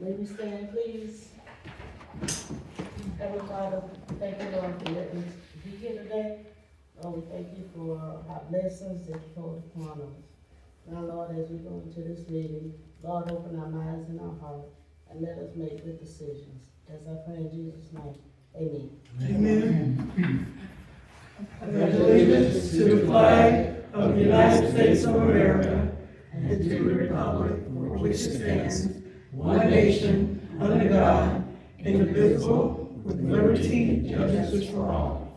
Ladies stand, please. Heavenly Father, thank you, Lord, for letting us be here today. Lord, we thank you for our blessings that you hold upon us. Now, Lord, as we go into this meeting, Lord, open our minds and our heart and let us make good decisions. As I pray in Jesus' name, amen. Amen. I pledge allegiance to the flag of the United States of America and to the republic for which it stands, one nation, under God, indivisible, with liberty and justice for all.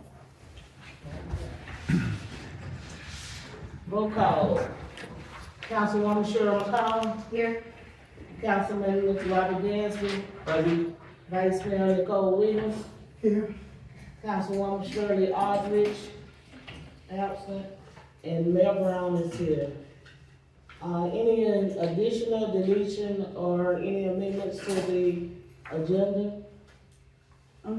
Roll call. Councilwoman McCall. Here. Councilman Robert Dansby. Vice Mayor Nicole Williams. Here. Councilwoman Shirley Aldridge. Absent. And Mayor Brown is here. Any additional deletion or any amendments to the agenda? I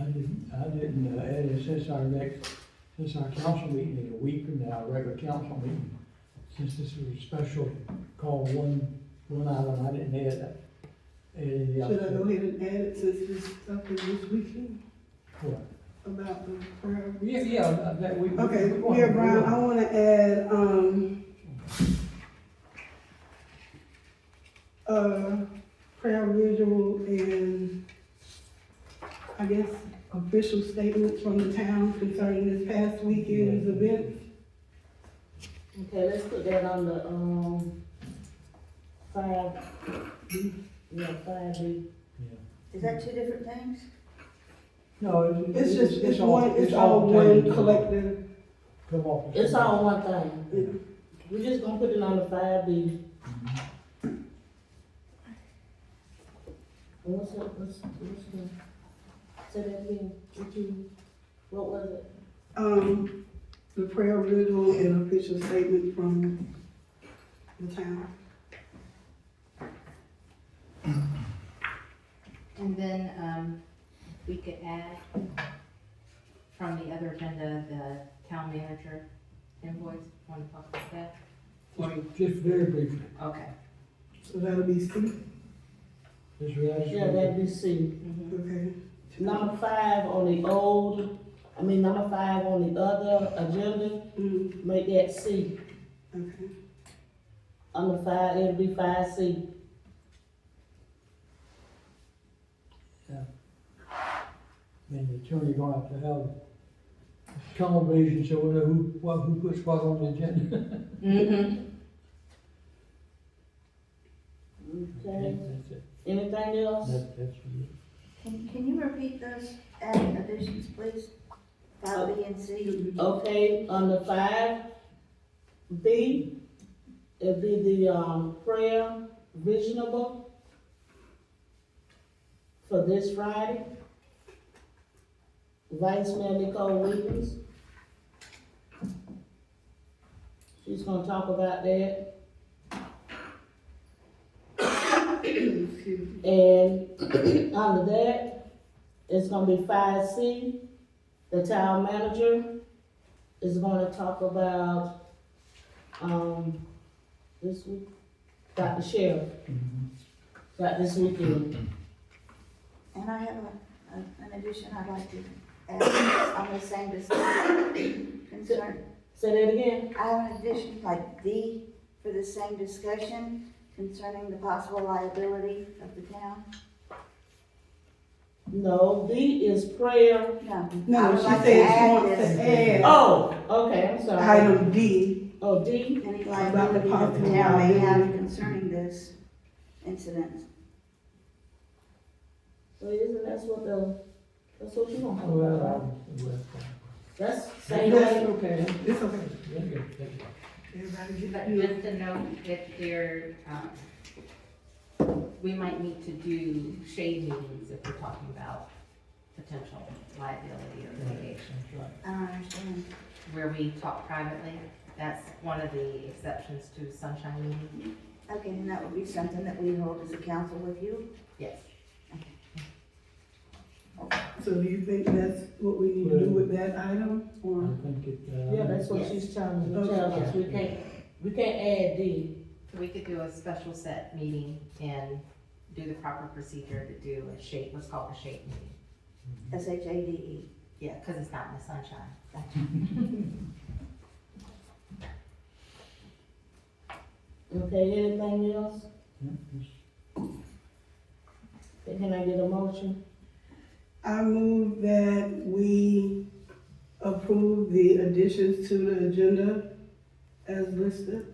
didn't add it since our council meeting in a week from now, regular council meeting. Since this was a special call, one item, I didn't add that. Should I go ahead and add it since this stuff is this weekend What? about the prayer? Yeah, that we. Okay, we Mayor Brown, I wanna add, prayer visual and I guess official statements from the town concerning this past weekend's events. Okay, let's put that on the, 5B. Yeah, 5B. Is that two different things? No, It's all one collective. Come off. It's all one thing. We're just gonna put it on the 5B. What's the, say that again, what was it? The prayer visual and official statement from the town. And then, we could add from the other agenda, the town manager invoice, want to talk about that? Just very briefly. Okay. So that'll be C, Just realize. Yeah, that'd be C. okay? Number 5 on the number 5 on the other agenda, make that C. Okay. Under 5, it'll be 5C. And the attorney gonna have to have television so we know who puts what on the agenda. Mm-hmm. Okay, That's it. anything else? That's it. Can you repeat those added additions, please? 5B and C? Okay, under 5B, it'll be the, prayer visionable for this Friday. Vice Mayor Nicole Williams. She's gonna talk about that. And under that, it's gonna be 5C. The town manager is gonna talk about, this week, got the sheriff, got this weekend. And I have an addition I'd like to add on the same discussion concern. Say that again? I have an addition, like D, for the same discussion concerning the possible liability of the town. No, D is prayer. No. I No, would she like to said she add wants this. to add Oh, okay, I'm sorry. item D. Oh, D? Any liability that the town may have concerning this incident. So isn't that's what you want to talk Well, about? That's That's same thing. okay. It's okay. That's good. Thank you. Everybody get But that? just to note, if there, we might need to do shade meetings if we're talking about potential liability or litigation, That's right. I don't understand. where we talk privately. That's one of the exceptions to sunshine meeting. Okay, and that would be something that we hold as a council with you? Yes. So do you think that's what we need to do with that item, or? I think it. Yeah, that's what she's trying to tell us. We can't add D. We could do a special set meeting and do the proper procedure to do a shade, what's called a shade meeting. SHADE. Yeah, because it's not in the sunshine. Okay, anything else? Can I get a motion? I move that we approve the additions to the agenda as listed.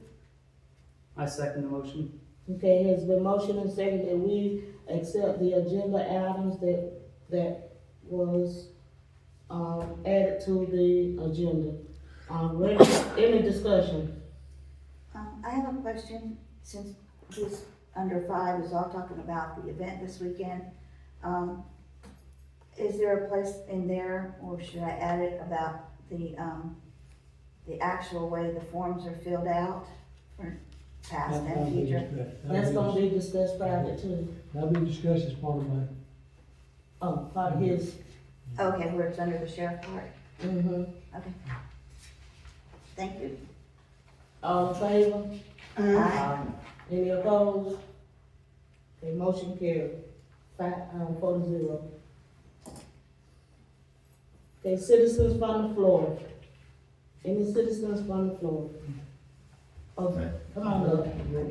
I second the motion. Okay, has been motion and second that we accept the agenda items that was, added to the agenda. Any discussion? I have a question, since this under 5 is all talking about the event this weekend. Is there a place in there, or should I add it about the actual way the forms are filled out for past and future? That's gonna be discussed private too. That'll be discussed as part of my, Part of his, Okay, where it's under the sheriff part? mm-hmm. Okay. Thank you. All in favor? Aye. Any opposed? Okay, motion carried. 4-0. Okay, citizens from the floor. Any citizens from the floor? Okay, come on up.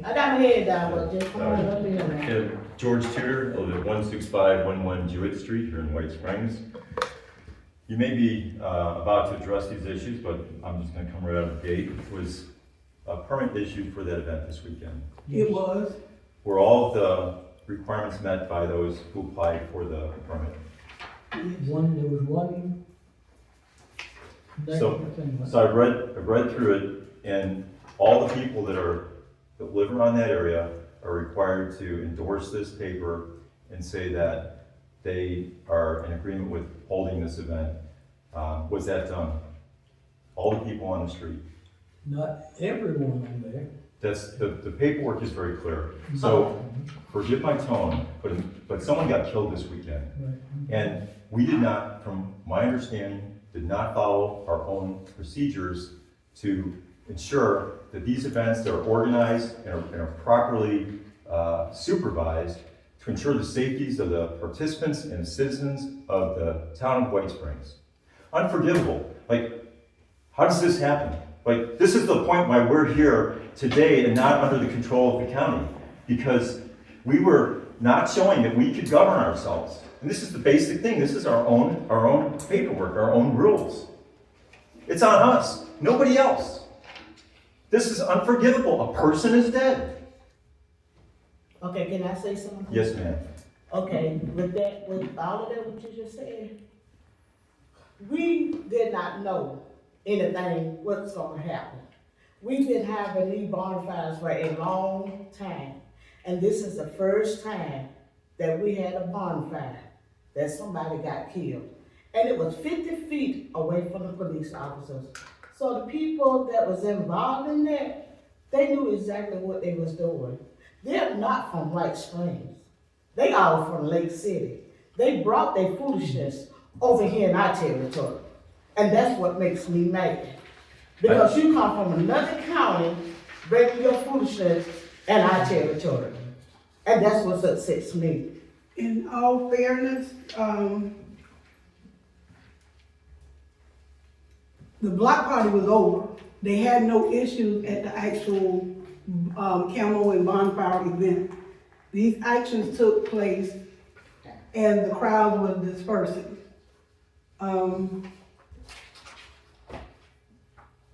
I got my head down, but just come on up here now. Yeah, George Tuidor, I live at 16511 Jewett Street here in White Springs. You may be about to address these issues, but I'm just gonna come right out of the gate. It was a permit issued for that event this weekend. It was. Were all of the requirements met by those who applied for the permit? there was one. So I've read through it, and all the people that live around that area are required to endorse this paper and say that they are in agreement with holding this event. Was that done? All the people on the street? Not everyone on there. That's, the paperwork is very clear. So, forgive my tone, but someone got killed this weekend. Right. And we did not, from my understanding, did not follow our own procedures to ensure that these events that are organized and are properly supervised to ensure the safeties of the participants and citizens of the town of White Springs. Unforgivable. Like, how does this happen? Like, this is the point why we're here today and not under the control of the county, because we were not showing that we could govern ourselves. And this is the basic thing. This is our own paperwork, our own rules. It's on us, nobody else. This is unforgivable. A person is dead. Okay, can I say something? Yes, ma'am. Okay, with all of that what you just said, we did not know anything what's gonna happen. We've been having these bonfires for a long time, and this is the first time that we had a bonfire that somebody got killed. And it was 50 feet away from the police officers. So the people that was involved in that, they knew exactly what they was doing. They're not from White Springs. They all from Lake City. They brought their foolishness over here in our territory. And that's what makes me mad. Because you come from another county, bringing your foolishness in our territory. And that's what upsets me. In all fairness, the block party was over. They had no issues at the actual camo and bonfire event. These actions took place and the crowd was dispersing.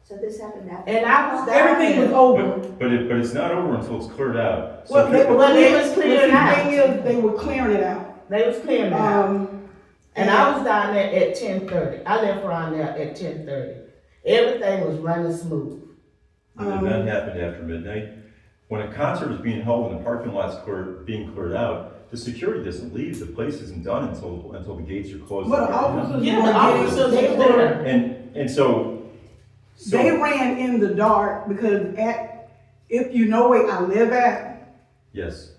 So this happened after? And I was down Everything was there. over. But it's not over until it's cleared out. So Well, they was clearing the out. thing is, they were clearing it out. They was clearing it out. And I was down there at 10:30. I left around there at 10:30. Everything was running smooth. The event happened after midnight. When a concert is being held and the parking lot's being cleared out, the security doesn't leave. The place isn't done until the gates are closed. But the officers Yeah, were the officers getting, was there. And so they ran in the dark because if you know where I live at, yes.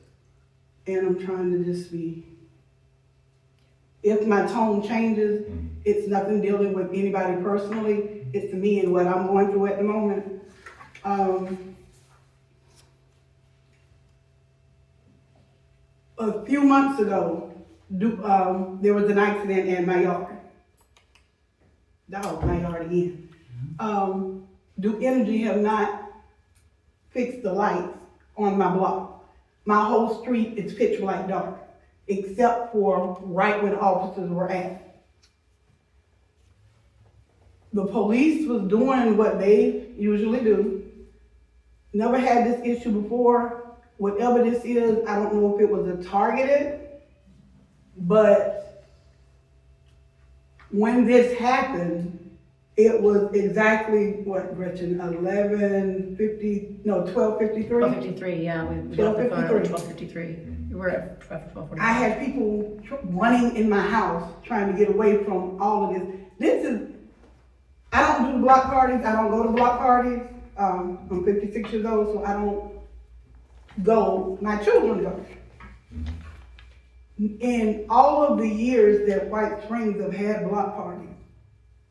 and I'm trying to just be, if my tone changes, it's nothing dealing with anybody personally, it's me and what I'm going through at the moment. A few months ago, there was an accident in my yard. My yard again. Do Energy have not fixed the lights on my block? My whole street is pitch black dark, except for right where the officers were at. The police was doing what they usually do. Never had this issue before. Whatever this is, I don't know if it was a targeted, but when this happened, it was exactly what, Gretchen, 12:53? 12:53, yeah, we got the phone at 12:53. 12:53. We're at 12:45. I had people running in my house trying to get away from all of this. I don't do block parties, I don't go to block parties. I'm 56 years old, so I don't go, my children go. In all of the years that White Springs have had block parties,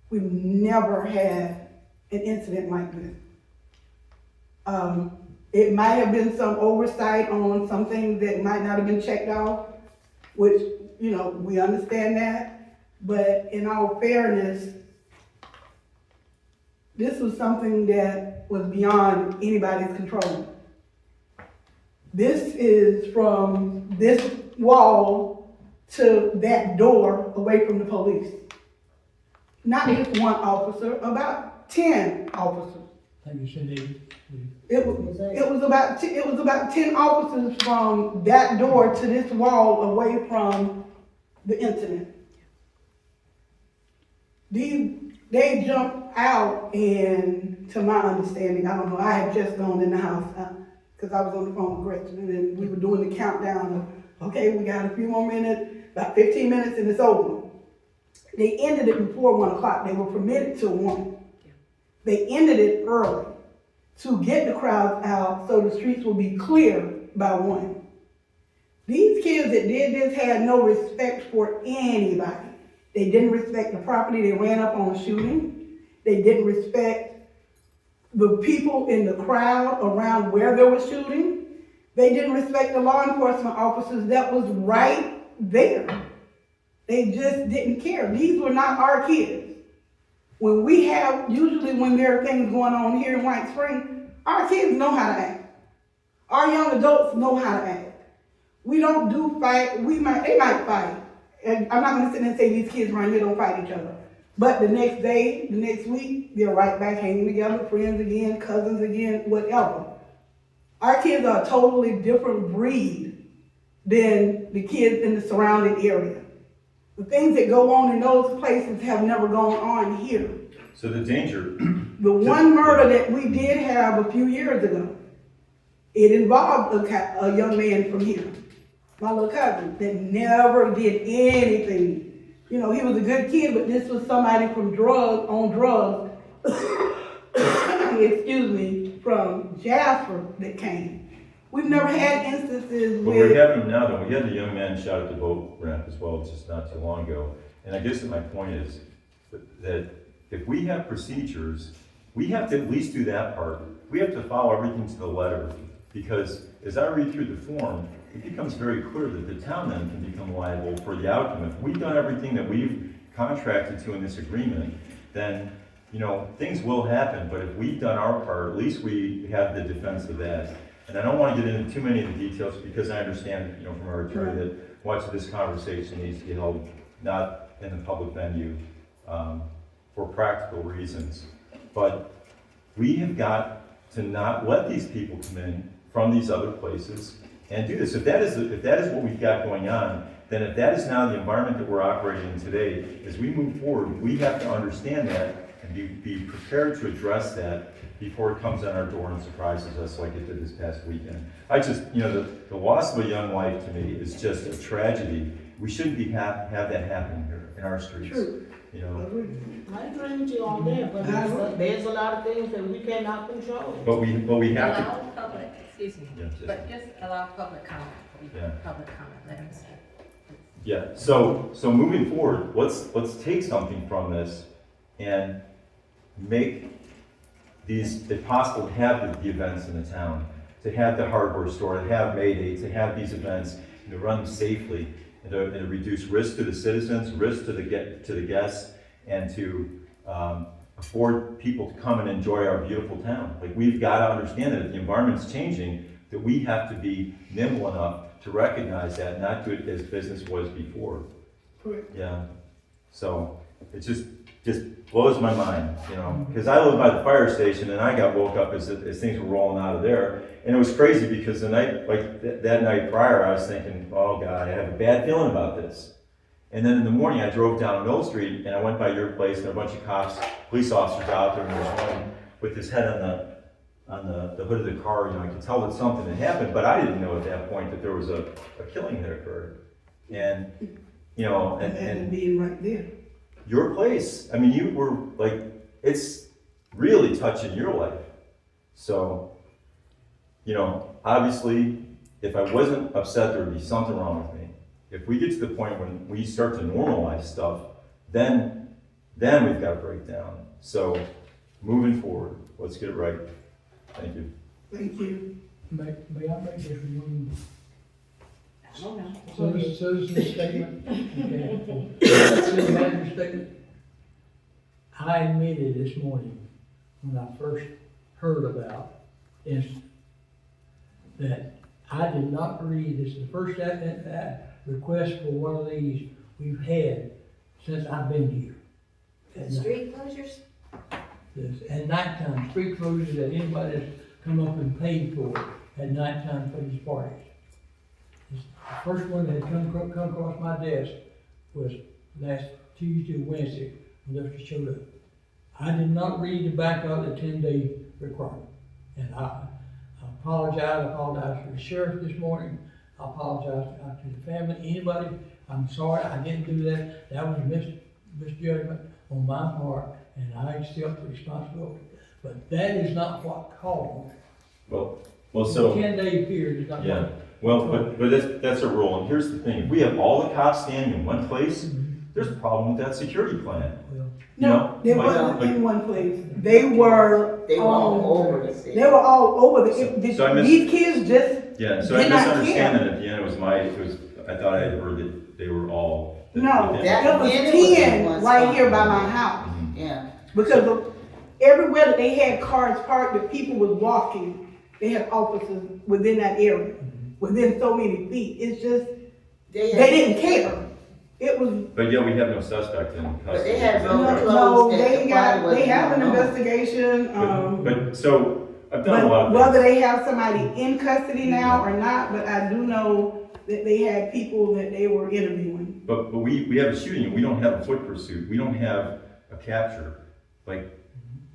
we've never had an incident like this. It might have been some oversight on some things that might not have been checked off, which, we understand that. But in all fairness, this was something that was beyond anybody's control. This is from this wall to that door away from the police. Not just one officer, about 10 officers. I think you said It was about 10 officers from that door to this wall away from the incident. They jumped out, and to my understanding, I don't know, I had just gone in the house because I was on the phone with Gretchen, and then we were doing the countdown of, okay, we got a few more minutes, about 15 minutes, and it's over. They ended it before 1 o'clock. They were permitted till 1. They ended it early to get the crowds out so the streets will be clear by 1. These kids that did this had no respect for anybody. They didn't respect the property. They ran up on a shooting. They didn't respect the people in the crowd around where there was shooting. They didn't respect the law enforcement officers that was right there. They just didn't care. These were not our kids. Usually when there are things going on here in White Springs, our kids know how to act. Our young adults know how to act. We don't do fight. They might fight. And I'm not going to sit there and say these kids around here don't fight each other. But the next day, the next week, they're right back hanging together, friends again, cousins again, whatever. Our kids are a totally different breed than the kids in the surrounding area. The things that go on in those places have never gone on here. So the danger. The one murder that we did have a few years ago, it involved a young man from here, my little cousin, that never did anything. He was a good kid, but this was somebody from drugs, from Jasper that came. We've never had instances But we're having them now, though. We had the young man shot at the boat ramp as well, just not too long ago. And I guess that my point is that if we have procedures, we have to at least do that part. We have to follow everything to the letter, because as I read through the form, it becomes very clear that the town then can become liable for the outcome. If we've done everything that we've contracted to in this agreement, then, things will happen. But if we've done our part, at least we have the defense of that. And I don't want to get into too many of the details, because I understand, from our attorney that much of this conversation needs to be held not in a public venue for practical reasons. But we have got to not let these people come in from these other places and do this. If that is what we've got going on, then if that is now the environment that we're operating in today, as we move forward, we have to understand that and be prepared to address that before it comes on our door and surprises us like it did this past weekend. The loss of a young life to me is just a tragedy. We shouldn't have that happen here in our streets. True. I agree with you on that, but there's a lot of things that we cannot control. But we have to. Allow public, excuse me, Yeah, but just allow public comment. Yeah. Public comment, let them say. Yeah. So moving forward, let's take something from this and make it possible to have the events in the town, to have the hardware store, to have May Day, to have these events, and to run them safely, and to reduce risk to the citizens, risk to the guests, and to afford people to come and enjoy our beautiful town. Like, we've got to understand that if the environment's changing, that we have to be nimble enough to recognize that, and not do it as business was before. Correct. Yeah. So it just blows my mind, you know, because I live by the fire station, and I got woke up as things were rolling out of there, and it was crazy because the night, like that night prior, I was thinking, oh God, I have a bad feeling about this. And then in the morning, I drove down Mill Street, and I went by your place, and there were a bunch of cops, police officers out there, and there was one with his head on the hood of the car. You know, I could tell that something had happened, but I didn't know at that point that there was a killing that occurred. And, you know, And being right there. your place, I mean, you were like, it's really touching your life. So, you know, obviously, if I wasn't upset, there would be something wrong with me. If we get to the point when we start to normalize stuff, then we've got to break down. So, moving forward, let's get it right. Thank you. Thank you. May I make this one I don't know. citizen statement? Okay. City manager statement. I admitted this morning, when I first heard about this, that I did not read, this is the first request for one of these we've had since I've been here. The street closures? At nighttime, street closures that anybody has come up and paid for at nighttime for these parties. The first one that had come across my desk was last Tuesday or Wednesday, when they showed up. I did not read the back of the 10-day requirement. And I apologize to the sheriff this morning. I apologize to the family, anybody. I'm sorry, I didn't do that. That was misjudgment on my part, and I accept the responsibility. But that is not what called. Well, so. 10-day period is not. Yeah. Well, but that's a rule, and here's the thing, if we have all the cops standing in one place, there's a problem with that security plan. Well, You know? They Like- wasn't like- in one place. They were all over the city. They were all over So I these kids just, Yeah, so I Did not misunderstand care. that at the end, I thought I had heard that they were all. no, within- that- there was then it was in 10 one right spot. here by my house. Mhm. Yeah. Because of everywhere that they had cars parked, that people was walking, they had officers within that area, within so many feet. It's just, They they had, didn't care. It was, But yeah, we have no suspect in custody. But they had Is that road correct? no, that they the got, party they have an wasn't going on. investigation, But, so, I've done a but lot of whether things. they have somebody in custody now or not, but I do know that they had people that they were interviewing. But we have a shooting, and we don't have a foot pursuit, we don't have a capture. Like,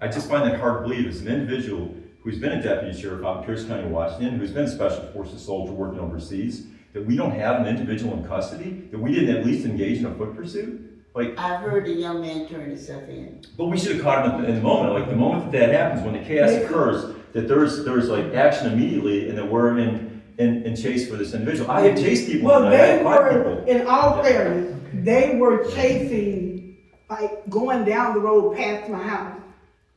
I just find that hard to believe, as an individual who's been a deputy sheriff out in Pierce County, Washington, who's been a special forces soldier working overseas, that we don't have an individual in custody, that we didn't at least engage in a foot pursuit? Like, I've heard the young man turn himself in. but we should have caught him in the moment, like the moment that happens, when the chaos occurs, that there's like action immediately, and that we're in chase for this individual. I have chased people, Well, and I they have caught were, people. in all fairness, they were chasing, like, going down the road past my house.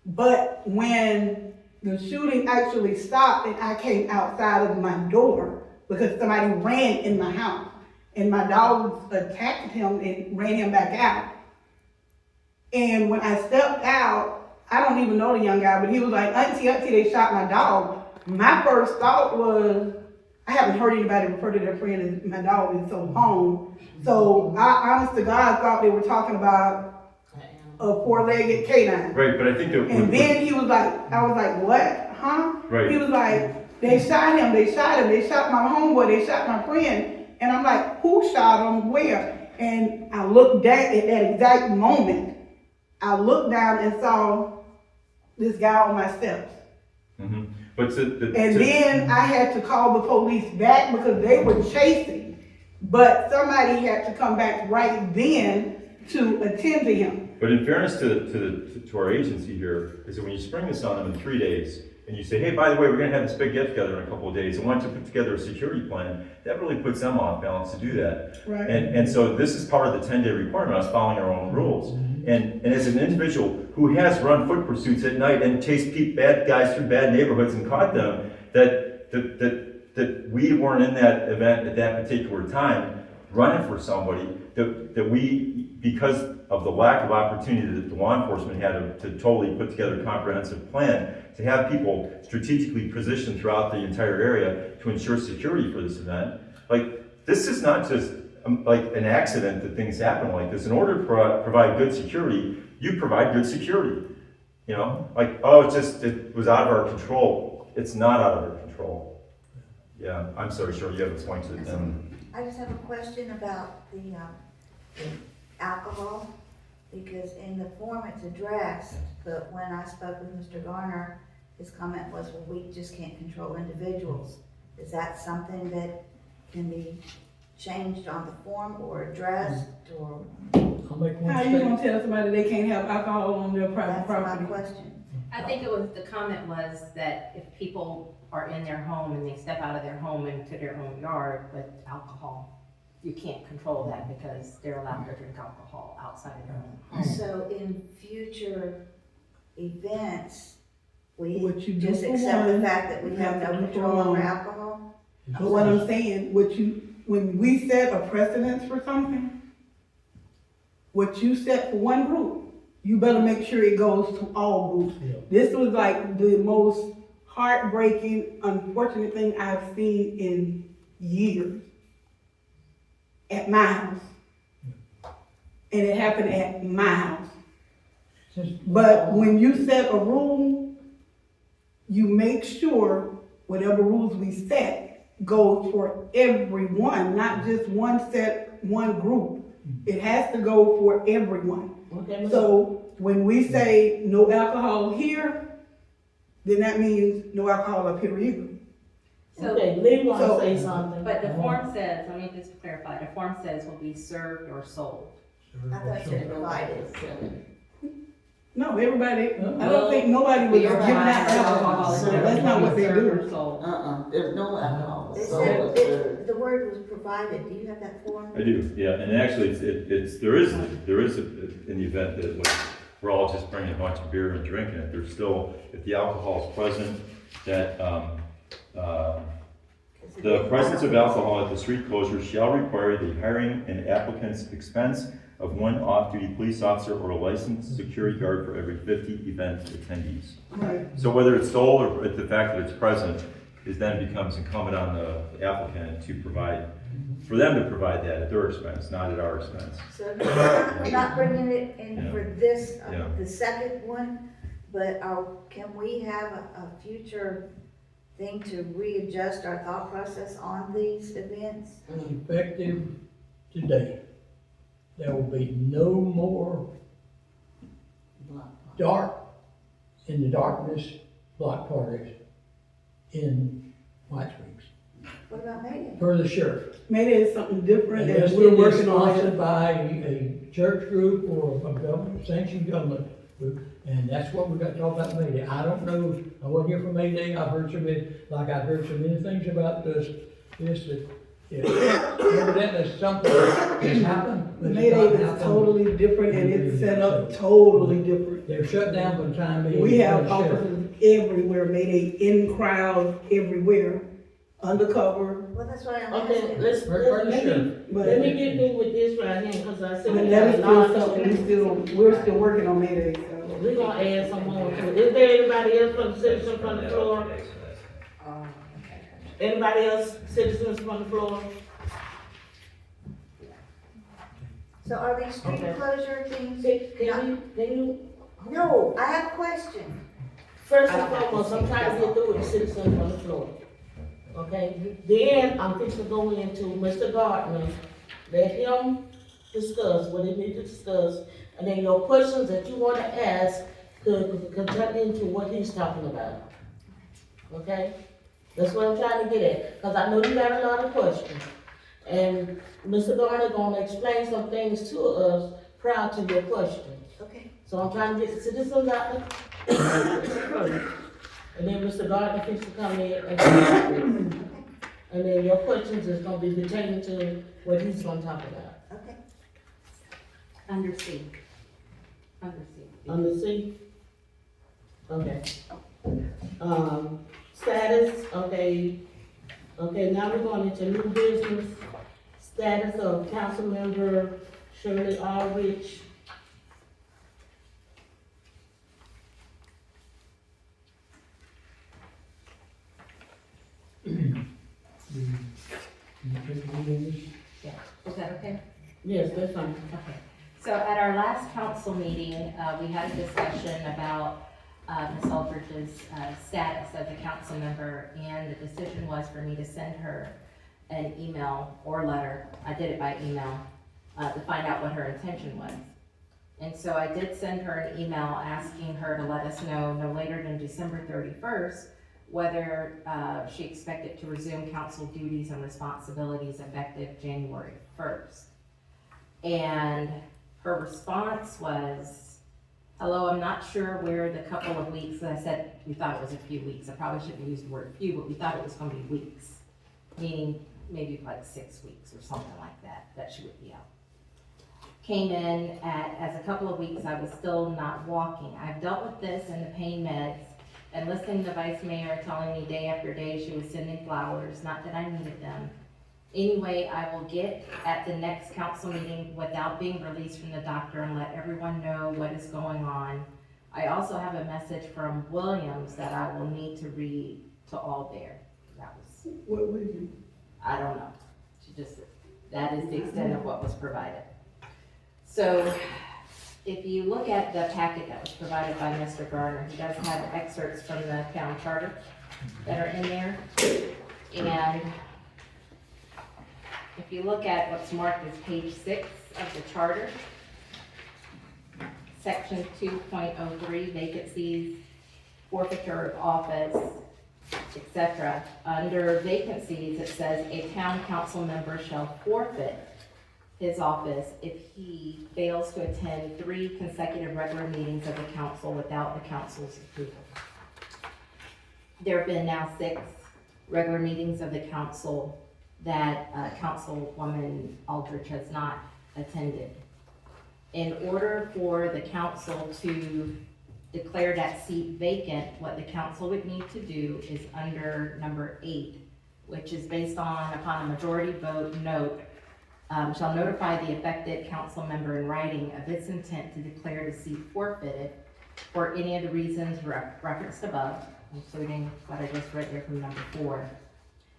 But when the shooting actually stopped and I came outside of my door, because somebody ran in my house, and my dogs attacked him and ran him back out. And when I stepped out, I don't even know the young guy, but he was like, auntie, they shot my dog. My first thought was, I haven't heard anybody refer to their friend as my dog in so long. So I, honest to God, thought they were talking about a four-legged canine. Right, but I think that. And then he was like, I was like, what, huh? Right. He was like, they shot him, they shot my homeboy, they shot my friend. And I'm like, who shot him, where? And I looked down at that exact moment. I looked down and saw this guy on my steps. Mhm. But And then I had to call the police back because they were chasing. But somebody had to come back right then to attend to him. But in fairness to our agency here, is that when you spring this on them in 3 days, and you say, hey, by the way, we're gonna have this big get together in a couple of days, and want to put together a security plan, that really puts them off balance to do that. Right. And so this is part of the 10-day requirement, us following our own rules. And as an individual who has run foot pursuits at night and chased bad guys through bad neighborhoods and caught them, that that we weren't in that event at that particular time, running for somebody, that we, because of the lack of opportunity that the law enforcement had to totally put together a comprehensive plan, to have people strategically positioned throughout the entire area to ensure security for this event. Like, this is not just like an accident that things happen like this. In order to provide good security, you provide good security. You know, like, oh, it was out of our control. It's not out of our control. Yeah, I'm sorry, sure, you have a point to it. I just have a question about the alcohol, because in the form it's addressed, but when I spoke with Mr. Garner, his comment was, well, we just can't control individuals. Is that something that can be changed on the form or addressed, or? I'll make one How you gonna statement. tell somebody they can't have alcohol on their private That's my property? question. I think it was, the comment was that if people are in their home and they step out of their home into their own yard with alcohol, you can't control that because they're allowed to drink alcohol outside of their own home. So in future events, we What you do just for accept the one, fact that we you have have to no do for control over one. alcohol? But what I'm saying, when we set a precedence for something, what you set for one group, you better make sure it goes to all groups. Yeah. This was like the most heartbreaking, unfortunate thing I've seen in years at my house. And it happened at my house. But when you set a rule, you make sure whatever rules we set goes for everyone, not just one set, one group. It has to go for everyone. Okay, So when we say no alcohol here, then that means no alcohol up here either. So, okay, Lee wanna So- say something. but the form says, let me just clarify, the form says will be served or sold. I thought you provided. No, everybody, I don't think nobody was Beer, giving wine, out alcohol, so that's not what they served or do. sold. There's no alcohol. It So said, it's, the word was provided, do you have that form? I do, yeah, and actually, there is in the event that we're all just bringing a bunch of beer and drinking it, there's still, if the alcohol is present, that, the presence of alcohol at the street closure shall require the hiring an applicant's expense of one off-duty police officer or a licensed security guard for every 50 event attendees. Right. So whether it's sold or the fact that it's present, is then becomes incumbent on the applicant to provide, for them to provide that at their expense, not at our expense. So we're not bringing it in Yeah. for this, Yeah. the second one, but can we have a future thing to readjust our thought process on these events? Effective today, there will be no more dark, in the darkness, block parties in White Springs, What about Megan? per the sheriff. Maybe it's something different Unless and we're it is working on sponsored it. by a church group or a government, sanctioned government group, and that's what we got to talk about May Day. I don't know, I wasn't here for May Day, I've heard so many, like I've heard so many things about this, that, evidently something has happened. but it's Mayday not is happened. totally different and it's set up totally different. They're shut down for the time being. We have by the sheriff. officers everywhere, Mayday in crowds everywhere, undercover, Well, that's what I'm Okay, asking. let's, For the let sheriff. me, but. let me get through with this right here, cause I said. But we that got is a lot still of something, we're still working on Mayday, so. We're gonna add some more to it. Is there anybody else from the citizens from the floor? Anybody else, citizens from the floor? So are these street Okay. closure things? Can you, No, I have a question. first and foremost, I'm trying to get through with the citizens from the floor. Okay, then I'm fixing to go into Mr. Gardner, let him discuss what he needs to discuss, and then your questions that you wanna ask could turn into what he's talking about. Okay? That's what I'm trying to get at, cause I know you got a lot of questions. And Mr. Garner gonna explain some things to us prior to your questions. Okay. So I'm trying to get the citizens out there. And then Mr. Gardner fix to come in and and then your questions is gonna be pertaining to what he's gonna talk about. Okay. Under C. Under C. Under C? Okay. Status, okay, Okay, now we're going into new business, status of Councilmember Shirley Aldrich. Is that okay? Yes, that's fine. Okay. So at our last council meeting, we had a discussion about Ms. Aldridge's status as a council member, and the decision was for me to send her an email or letter. I did it by email to find out what her intention was. And so I did send her an email asking her to let us know no later than December 31st whether she expected to resume council duties and responsibilities effective January 1st. And her response was, hello, I'm not sure where the couple of weeks, that I said we thought it was a few weeks. I probably shouldn't use the word few, but we thought it was gonna be weeks, meaning maybe like 6 weeks or something like that, that she would be out. Came in as a couple of weeks, I was still not walking. I've dealt with this in the pain meds, and listening to the vice mayor telling me day after day she was sending flowers, not that I needed them. Anyway, I will get at the next council meeting without being released from the doctor and let everyone know what is going on. I also have a message from Williams that I will need to read to all there. That was, What would you? I don't know. She just, that is the extent of what was provided. So, if you look at the packet that was provided by Mr. Garner, he does have excerpts from the town charter that are in there. And if you look at what's marked as page 6 of the charter, section 2.03, vacancies, forfeiture of office, etc. Under vacancies, it says a town council member shall forfeit his office if he fails to attend 3 consecutive regular meetings of the council without the council's approval. There have been now 6 regular meetings of the council that Councilwoman Aldrich has not attended. In order for the council to declare that seat vacant, what the council would need to do is under number 8, which is based upon a majority vote note, shall notify the affected council member in writing of its intent to declare the seat forfeited for any of the reasons referenced above, including what I just read there from number 4.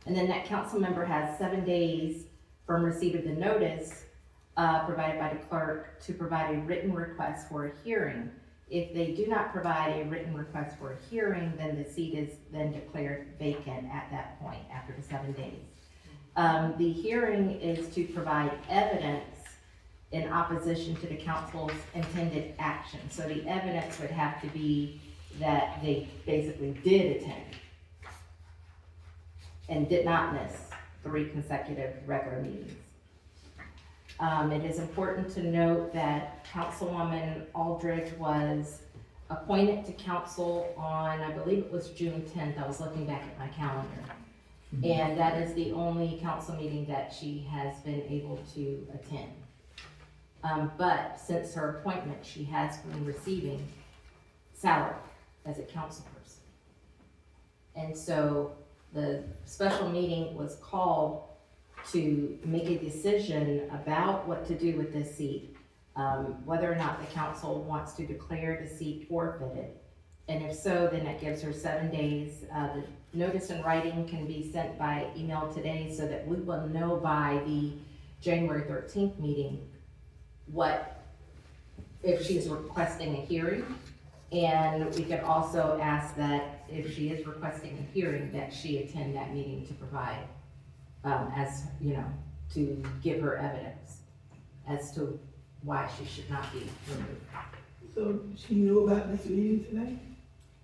And then that council member has 7 days from receipt of the notice provided by the clerk to provide a written request for a hearing. If they do not provide a written request for a hearing, then the seat is then declared vacant at that point after the 7 days. The hearing is to provide evidence in opposition to the council's intended action. So the evidence would have to be that they basically did attend and did not miss 3 consecutive regular meetings. It is important to note that Councilwoman Aldridge was appointed to council on, I believe it was June 10th. I was looking back at my calendar. And that is the only council meeting that she has been able to attend. But since her appointment, she has been receiving salary as a council person. And so the special meeting was called to make a decision about what to do with this seat, whether or not the council wants to declare the seat forfeited. And if so, then that gives her 7 days. The notice in writing can be sent by email today so that we will know by the January 13th meeting if she's requesting a hearing. And we can also ask that if she is requesting a hearing, that she attend that meeting to provide, to give her evidence as to why she should not be removed. So she knew about this meeting today?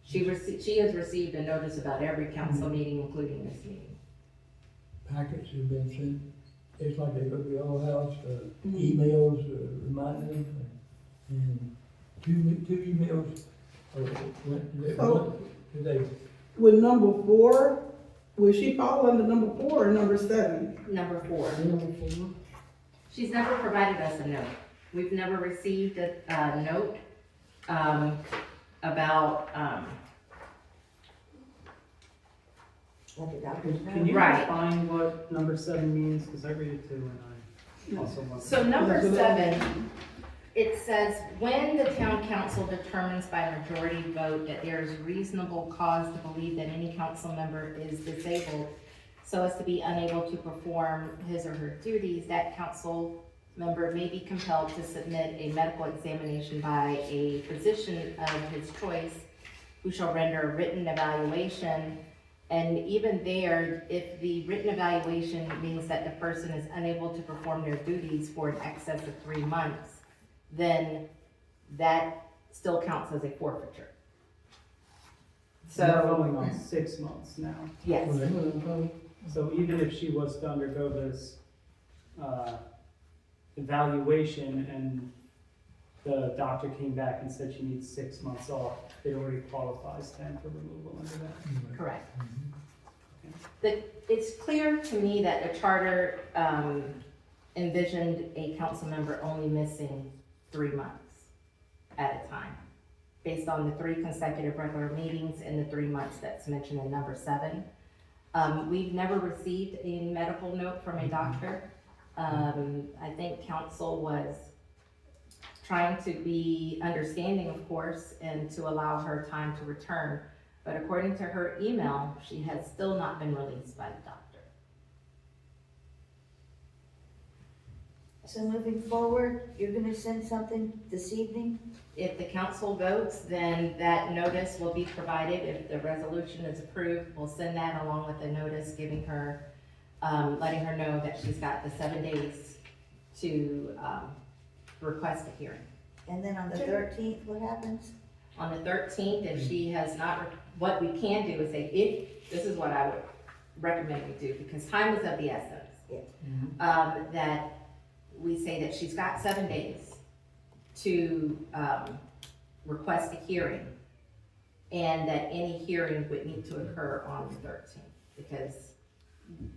She has received a notice about every council meeting, including this meeting. Packets have been sent, it's like they go to the old house, emails reminding them, and two emails went today. With number 4, will she fall under number 4 or number 7? Number 4. She's never provided us a note. We've never received a note about Like a doctor's Can note. you Right. define what number 7 means? Because I read it too and I also want. So number 7, it says, when the town council determines by majority vote that there is reasonable cause to believe that any council member is disabled so as to be unable to perform his or her duties, that council member may be compelled to submit a medical examination by a physician of his choice, who shall render a written evaluation. And even there, if the written evaluation means that the person is unable to perform their duties for an excess of 3 months, then that still counts as a forfeiture. So we're So, going on 6 months now. yes, So even if she was to undergo this evaluation and the doctor came back and said she needs 6 months off, it already qualifies then for removal under that. correct. It's clear to me that the charter envisioned a council member only missing 3 months at a time, based on the 3 consecutive regular meetings and the 3 months that's mentioned in number 7. We've never received a medical note from a doctor. I think council was trying to be understanding, of course, and to allow her time to return. But according to her email, she has still not been released by the doctor. So moving forward, you're gonna send something this evening? If the council votes, then that notice will be provided. If the resolution is approved, we'll send that along with a notice giving her, letting her know that she's got the 7 days to request a hearing. And then on the 13th, what happens? On the 13th, if she has not, what we can do is say, if, this is what I would recommend we do, because time is of the essence. Yeah. That we say that she's got 7 days to request a hearing, and that any hearing would need to occur on the 13th, because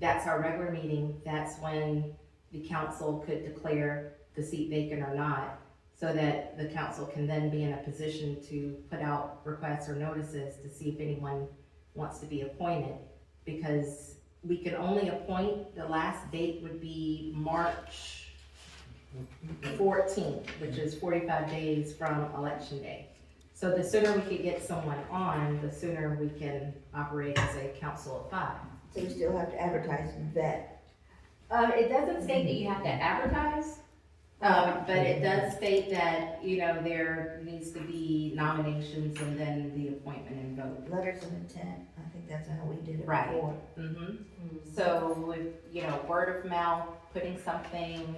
that's our regular meeting. That's when the council could declare the seat vacant or not, so that the council can then be in a position to put out requests or notices to see if anyone wants to be appointed. Because we can only appoint, the last date would be March 14th, which is 45 days from election day. So the sooner we could get someone on, the sooner we can operate as a council of 5. So we still have to advertise and vet. It doesn't state that you have to advertise, but it does state that, you know, there needs to be nominations and then the appointment and vote. Letters of intent, I think that's how we did it Right. before. So with, you know, word of mouth, putting something,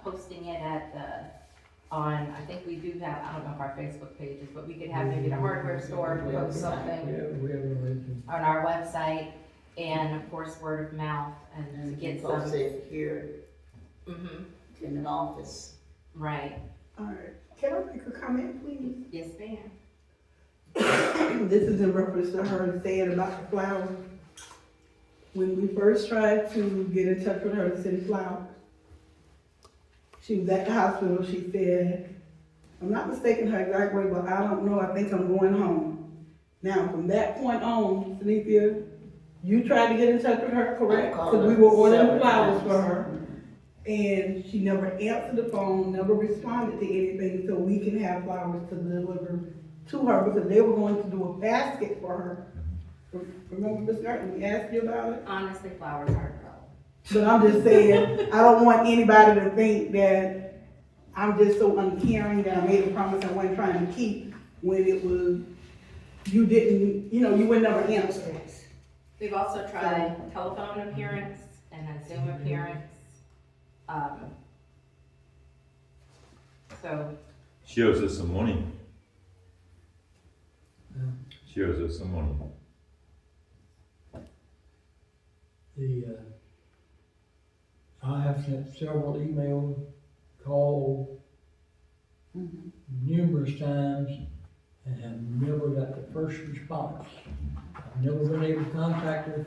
posting it at I think we do have, I don't know if our Facebook pages, but we could have maybe the hardware store post something Yeah, we have a religion. on our website, and of course, word of mouth, and to get some. here Mhm. in an office. Right, All right, can I make a comment, please? yes, ma'am. This is in reference to her saying about the flowers. When we first tried to get in touch with her to send flowers, she was at the hospital, she said, I'm not mistaken her exact way, but I don't know, I think I'm going home. Now, from that point on, Cynthia, you tried to get in touch with her, correct? I called Because we her were ordering several flowers times. for her. And she never answered the phone, never responded to anything, so we can have flowers to deliver to her, because they were going to do a basket for her. Remember, Ms. Garten, we asked you about it? Honestly, flowers aren't a problem. But I'm just saying, I don't want anybody to think that I'm just so uncaring that I made a promise I wasn't trying to keep, when it was, you didn't, you know, you would never answer. We've also tried telephone appearance and a Zoom appearance. So, She owes us some money. Yeah. She owes us some money. I have sent several emails, called numerous times, and have never got the first response. I've never been able to contact her,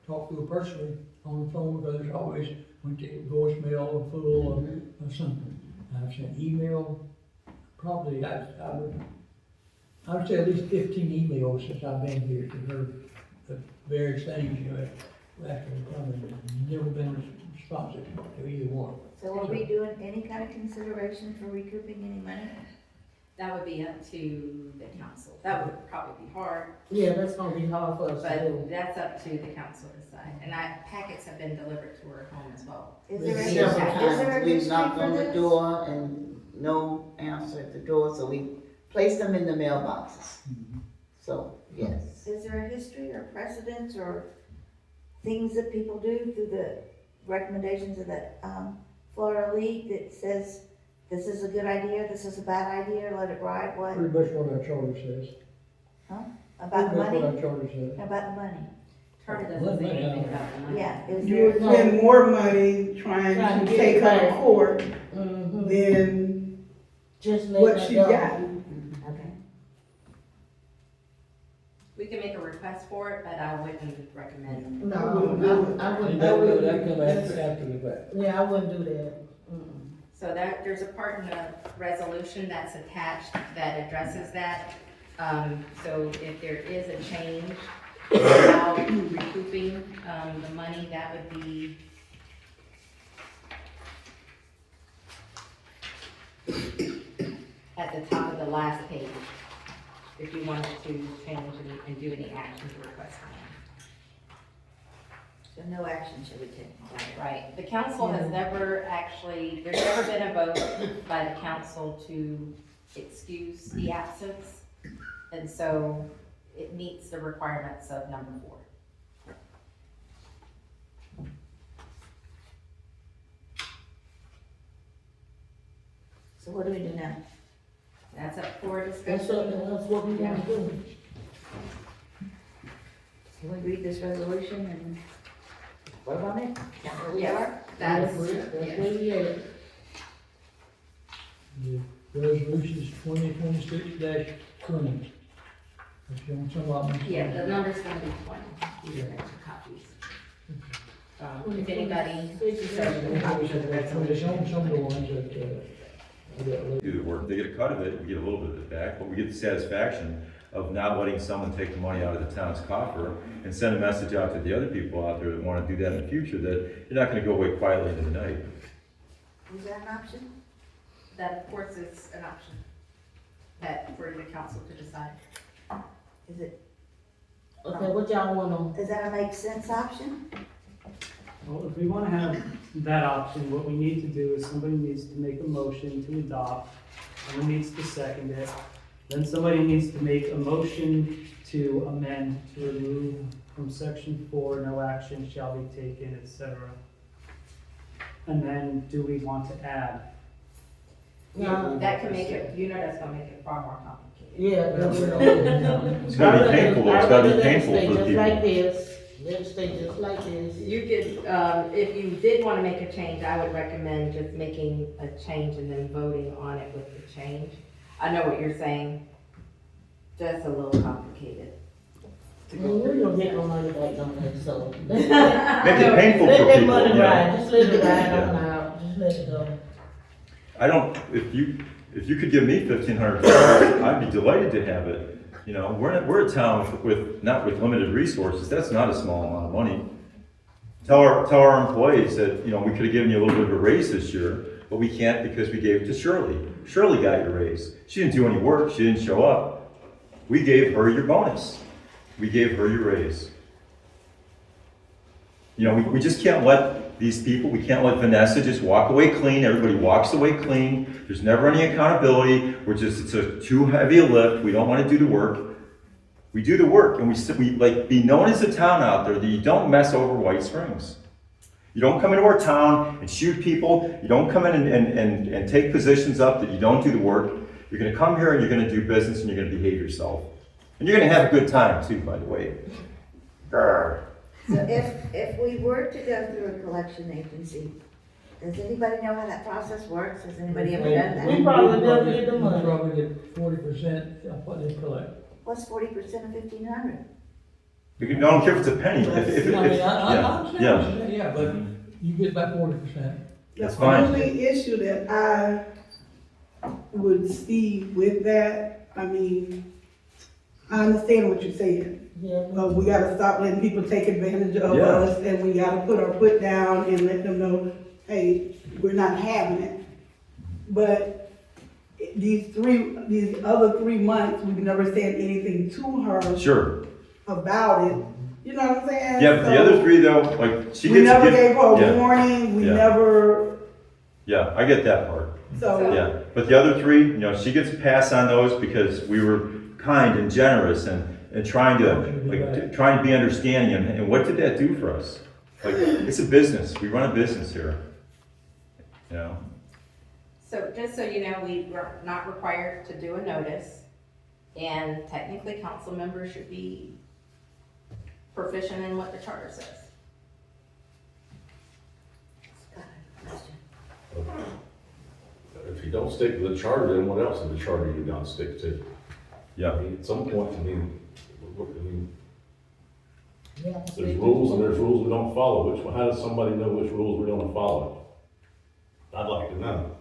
talk to her personally on the phone, because it's always went to voicemail or full or something. I've sent email, probably, I would say at least 15 emails since I've been here to her, various things, you know, after the coming, never been responsive to either one. So are we doing any kind of consideration for recouping any money? That would be up to the council. That would probably be hard, Yeah, that's gonna be hard for us to but do. that's up to the council to decide. And packets have been delivered to her home as well. Is there a Several history, is there times, a we've history knocked for on the this? door and no answer at the door, so we placed them in the mailboxes. So, yes. Is there a history or precedence or things that people do through the recommendations of the, Florida League that says, this is a good idea, this is a bad idea, let it ride, what, Pretty much what our charter says. about the Pretty much money? what our charter says. About the money? Charter doesn't say anything about the money. Yeah, is You there, would spend more money Trying trying to to get take it her to back. court Mhm. than Just let what her she go. got. okay. We can make a request for it, but I wouldn't recommend. No, I wouldn't do it. I wouldn't, That come after the fact. yeah, I wouldn't do that. Mm-mm. So there's a part in the resolution that's attached that addresses that. So if there is a change about recouping, the money, that would be at the top of the last page, if you wanted to change and do any action to request money. So no action should be taken. Right, the council has never actually, there's never been a vote by the council to excuse the absence. And so it meets the requirements of number 4. So what do we do now? That's up for That's discussion. what we want to do. Can we read this resolution and vote on it? Is that where we Yes. are? That's, That's where we at. The resolution is 2026-20. If you want some of them. yeah, the number's gonna be 20. These are extra copies. If anybody, Some of the ones that, Do the work, they get a cut of it, we get a little bit of it back, but we get the satisfaction of not letting someone take the money out of the town's coffer and send a message out to the other people out there that wanna do that in the future, that you're not gonna go away quietly into the night. Is that an option? that of course is an option that for the council to decide. Is it, Okay, what y'all wanna, is that a make sense option? Well, if we wanna have that option, what we need to do is somebody needs to make a motion to adopt, someone needs to second it, then somebody needs to make a motion to amend, to remove from section 4, no action shall be taken, etc. And then, do we want to add? no, That can make it, that's gonna make it far more complicated. yeah. It's gotta be painful, though. It's gotta be painful for the Just like people. this, let it stay just like this. You could, if you did wanna make a change, I would recommend just making a change and then voting on it with the change. I know what you're saying, just a little complicated. We don't get no money back on that, so. Make it painful Let for that people, money you know? ride, just let it ride on out, just let it go. I don't, if you could give me $1,500, I'd be delighted to have it. You know, we're a town with not with limited resources, that's not a small amount of money. Tell our employees that, you know, we could have given you a little bit of a raise this year, but we can't because we gave it to Shirley. Shirley got your raise. She didn't do any work, she didn't show up. We gave her your bonus. We gave her your raise. You know, we just can't let these people, we can't let Vanessa just walk away clean, everybody walks away clean, there's never any accountability, it's a too heavy a lift, we don't wanna do the work. We do the work, and we like, be known as a town out there that you don't mess over White Springs. You don't come into our town and shoot people, you don't come in and take positions up that you don't do the work. You're gonna come here and you're gonna do business and you're gonna behave yourself. And you're gonna have a good time too, by the way. Grr. So if we were to go through a collection agency, does anybody know how that process works? Has anybody ever done We that? probably never get the We money. probably get 40% of what they collect. What's 40% of 1,500? I don't care if it's a penny, I mean, I yeah, understand what yeah. you're saying, yeah, but you get about 40%. That's The fine. only issue that I would see with that, I mean, I understand what you're saying. Yeah, We gotta stop letting people take advantage of Yeah. us, and we gotta put our foot down and let them know, hey, we're not having it. But these other 3 months, we've never said anything to her Sure. about it. You know what I'm saying? Yeah, but the So, other three though, like, she we gets. never gave her yeah. a warning, we Yeah. never, Yeah, I get that part. so. Yeah, but the other three, she gets a pass on those because we were kind and generous and trying to be understanding. And what did that do for us? Like, it's a business. We run a business here. So just so you know, we were not required to do a notice, and technically council members should be proficient in what the charter says. If you don't stick to the charter, then what else in the charter you don't stick to? Yeah. I mean, at some point, yeah. there's rules and there's rules we don't follow. How does somebody know which rules we're gonna follow? I'd like to know.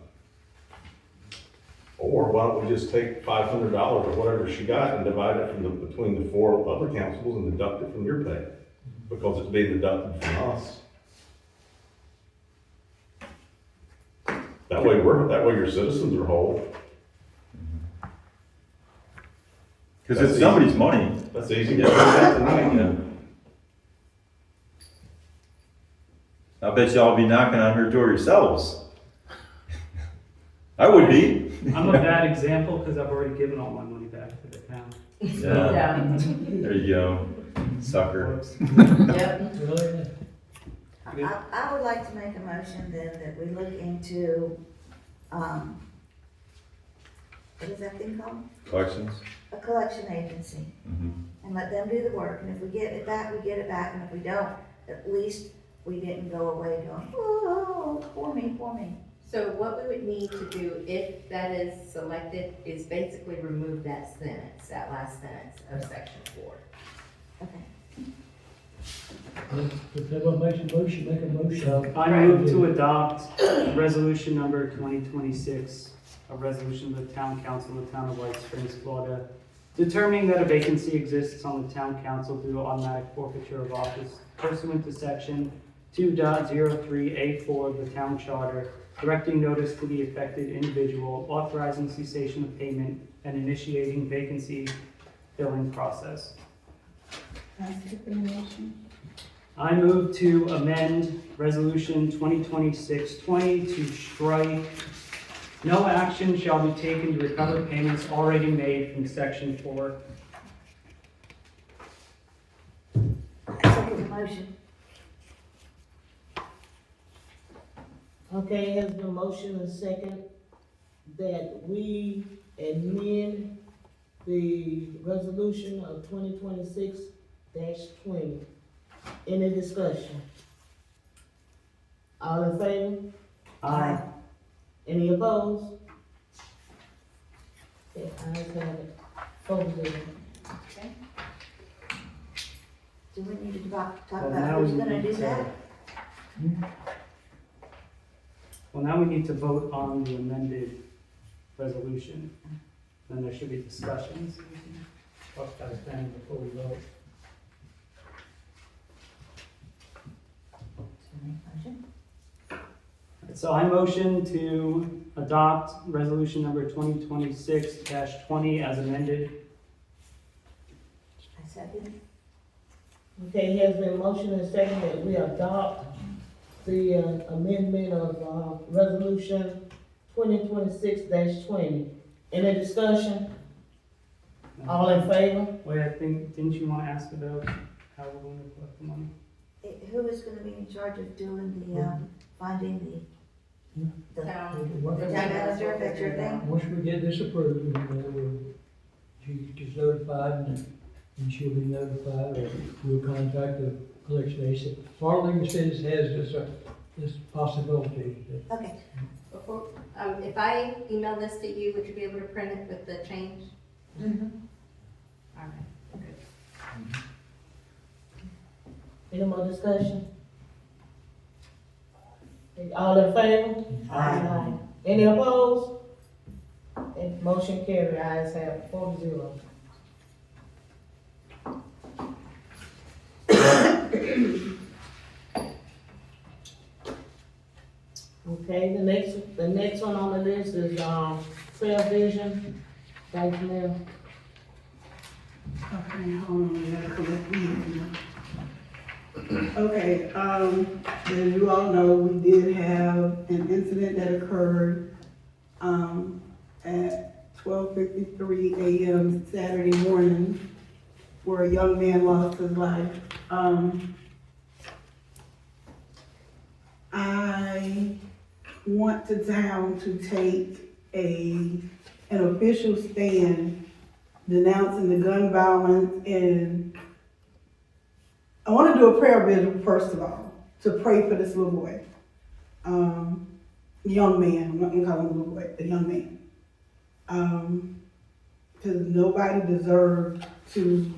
Or why don't we just take $500 or whatever she got and divide it between the 4 other councils and deduct it from your pay? Because it's being deducted from us. That way your citizens are whole. Because it's somebody's money. That's easy to do that tonight. Yeah. I bet y'all be knocking on her door yourselves. I would be. I'm a bad example because I've already given all my money back to the town. Yeah. There you go, sucker. Yep. Really? I would like to make a motion then that we look into, what is that thing called? Collections? A collection agency, and let them do the work, and if we get it back, we get it back, and if we don't, at least we didn't go away going, oh, poor me, poor me. So what we would need to do, if that is selected, is basically remove that sentence, that last sentence of section 4. Okay. If everyone makes a motion, make a motion. I move to adopt resolution number 2026, a resolution of the Town Council of the Town of White Springs, Florida, determining that a vacancy exists on the Town Council due to automatic forfeiture of office pursuant to section 2.03A4 of the Town Charter, directing notice to the affected individual, authorizing cessation of payment, and initiating vacancy filling process. I move to amend Resolution 2026-20 to strike, no action shall be taken to recover payments already made from Section 4. Second the motion. Okay, has been motion and second that we amend the resolution of 2026-20. Any discussion? All in favor? Aye. Any opposed? Okay, ayes have it. 4-0. Do we need to talk Well, about now who's we gonna need do to- that? Well, now we need to vote on the amended resolution. Then there should be discussions. Talk about it then before we vote. Motion? So I motion to adopt resolution number 2026-20 as amended. I second. Okay, has been motion and second that we adopt the amendment of resolution 2026-20. Any discussion? All in favor? Wait, I think, didn't you want to ask about how we're going to collect the money? Who is gonna be in charge of doing the, finding the town manager, that's your thing? Once we get this approved, she gets notified and she'll be notified, or we'll contact the collection agency. Farley says has this possibility. Okay, Before, if I email this to you, would you be able to print it with the change? All right, good. Any more discussion? All in favor? Aye. Any opposed? Okay, motion carried, ayes have it, 4-0. Okay, the next one on the list is, Fair Vision, Vice Mayor. Okay, hold on, I gotta collect these. Okay, as you all know, we did have an incident that occurred, at 12:53 a.m. Saturday morning, where a young man lost his life. I want the town to take an official stand denouncing the gun violence, and I want to do a prayer vigil first of all, to pray for this little boy. Young man, I'm not gonna call him a little boy, a young man. Because nobody deserved to